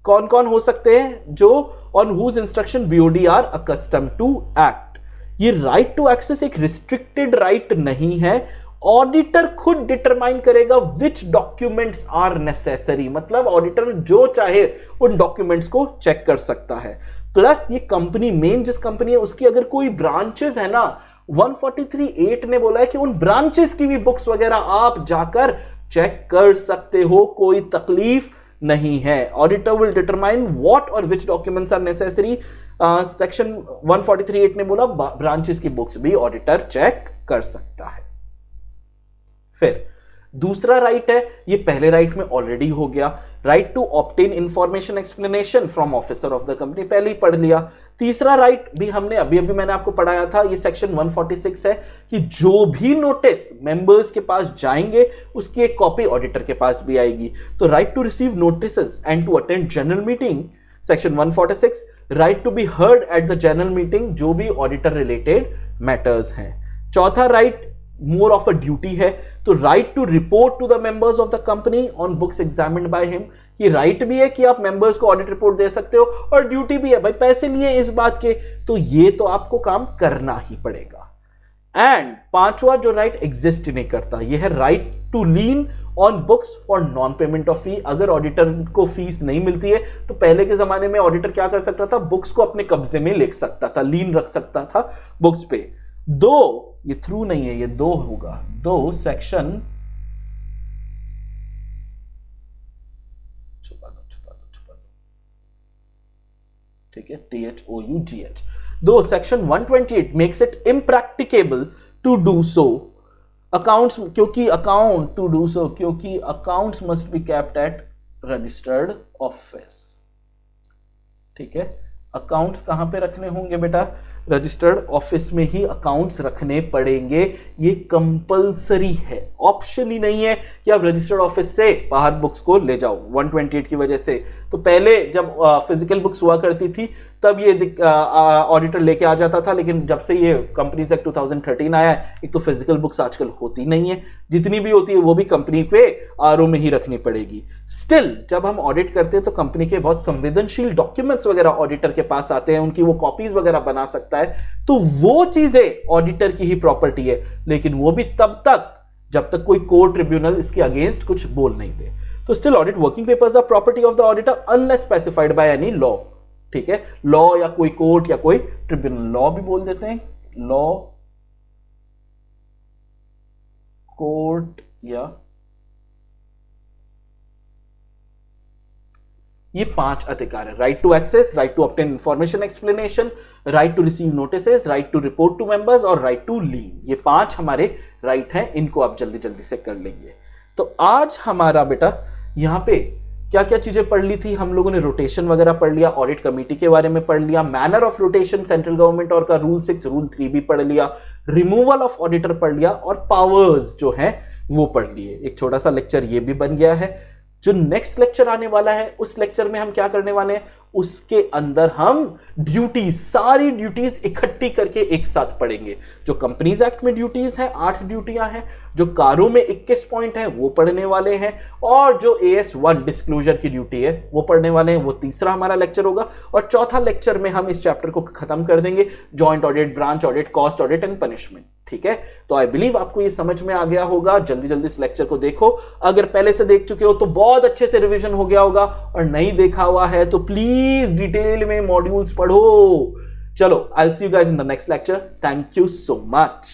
A: कौन कौन हो सकते हैं? जो on whose instruction BOD are accustomed to act. ये राइट टू एक्सेस एक रिस्ट्रिक्टेड राइट नहीं है। ऑडिटर खुद डिटरमाइन करेगा विच डॉक्यूमेंट्स आर नेसेसरी, मतलब ऑडिटर जो चाहे उन डॉक्यूमेंट्स को चेक कर सकता है। प्लस ये कंपनी, मेन जिस कंपनी है उसकी अगर कोई ब्रांचेस है ना, 143(8) ने बोला है कि उन ब्रांचेस की भी बुक्स वगैरह आप जाकर चेक कर सकते हो, कोई तकलीफ नहीं है। ऑडिटर विल डिटरमाइन व्हाट और विच डॉक्यूमेंट्स आर नेसेसरी। सेक्शन 143(8) ने बोला ब्रांचेस की बुक्स भी ऑडिटर चेक कर सकता है। फिर दूसरा राइट है, ये पहले राइट में ऑलरेडी हो गया, right to obtain information explanation from officer of the company, पहले ही पढ़ लिया। तीसरा राइट भी हमने अभी मैंने आपको पढ़ाया था, ये सेक्शन 146 है कि जो भी नोटिस मेंबर्स के पास जाएंगे उसकी एक कॉपी ऑडिटर के पास भी आएगी। तो right to receive notices and to attend general meeting, section 146। Right to be heard at the general meeting, जो भी ऑडिटर रिलेटेड मैटर्स हैं। चौथा right more of a duty है, तो right to report to the members of the company on books examined by him. ये right भी है कि आप मेंबर्स को ऑडिट रिपोर्ट दे सकते हो, और ड्यूटी भी है, भाई पैसे लिए इस बात के, तो ये तो आपको काम करना ही पड़ेगा। एंड पांचवा जो राइट एग्जिस्ट नहीं करता, ये है right to lien on books for non payment of fee. अगर ऑडिटर को फीस नहीं मिलती है तो पहले के जमाने में ऑडिटर क्या कर सकता था? बुक्स को अपने कब्जे में लिख सकता था, लीन रख सकता था बुक्स पे। दो, ये थ्रू नहीं है, ये 2 होगा, 2 सेक्शन छुपा दो। ठीक है, THOUGH। Though section 128 makes it impracticable to do so accounts, क्योंकि accounts must be kept at registered office. ठीक है, अकाउंट्स कहां पे रखने होंगे बेटा? रजिस्टर्ड ऑफिस में ही अकाउंट्स रखने पड़ेंगे। ये कंपलसरी है, ऑप्शन ही नहीं है कि आप रजिस्टर्ड ऑफिस से बाहर बुक्स को ले जाओ 128 की वजह से। तो पहले जब फिजिकल बुक्स हुआ करती थी तब ये ऑडिटर लेके आ जाता था, लेकिन जब से ये कंपनीज एक्ट 2013 आया है, एक तो फिजिकल बुक्स आजकल होती नहीं है, जितनी भी होती है वो भी कंपनी पे आरओ में ही रखनी पड़ेगी। स्टिल जब हम ऑडिट करते हैं तो कंपनी के बहुत संवेदनशील डॉक्यूमेंट्स वगैरह ऑडिटर के पास आते हैं, उनकी वो कॉपीज वगैरह बना सकता है, तो वो चीजें ऑडिटर की ही प्रॉपर्टी है, लेकिन वो भी तब तक जब तक कोई कोर्ट ट्रिब्यूनल इसके अगेंस्ट कुछ बोल नहीं दे। तो still audit working papers are property of the auditor unless specified by any law. ठीक है, लॉ या कोई कोर्ट या कोई ट्रिब्यूनल, लॉ भी बोल देते हैं, लॉ, कोर्ट या ये 5 अधिकार है। Right to access, right to obtain information explanation, right to receive notices, right to report to members और राइट टू लीव। ये 5 हमारे राइट हैं, इनको आप जल्दी जल्दी से कर लेंगे। तो आज हमारा बेटा यहां पे क्या क्या चीजें पढ़ ली थी हम लोगों ने? रोटेशन वगैरह पढ़ लिया, ऑडिट कमेटी के बारे में पढ़ लिया, manner of rotation central government और का रूल 6 रूल 3 भी पढ़ लिया, रिमूवल ऑफ ऑडिटर पढ़ लिया और पावर्स जो है वो पढ़ लिए। एक छोटा सा लेक्चर ये भी बन गया है। जो नेक्स्ट लेक्चर आने वाला है उस लेक्चर में हम क्या करने वाले हैं, उसके अंदर हम ड्यूटीज, सारी ड्यूटीज इकट्ठी करके एक साथ पढ़ेंगे। जो कंपनीज एक्ट में ड्यूटीज हैं 8 ड्यूटियां हैं, जो कारों में 21 पॉइंट है वो पढ़ने वाले हैं, और जो AS1 डिस्क्लोजर की ड्यूटी है वो पढ़ने वाले हैं। वो तीसरा हमारा लेक्चर होगा, और चौथा लेक्चर में हम इस चैप्टर को खत्म कर देंगे, joint audit, branch audit, cost audit and punishment. ठीक है, तो आई बिलीव आपको ये समझ में आ गया होगा। जल्दी जल्दी इस लेक्चर को देखो, अगर पहले से देख चुके हो तो बहुत अच्छे से रिवीजन हो गया होगा, और नहीं देखा हुआ है तो प्लीज डिटेल में मॉड्यूल्स पढ़ो। चलो, I will see you guys in the next lecture. Thank you so much.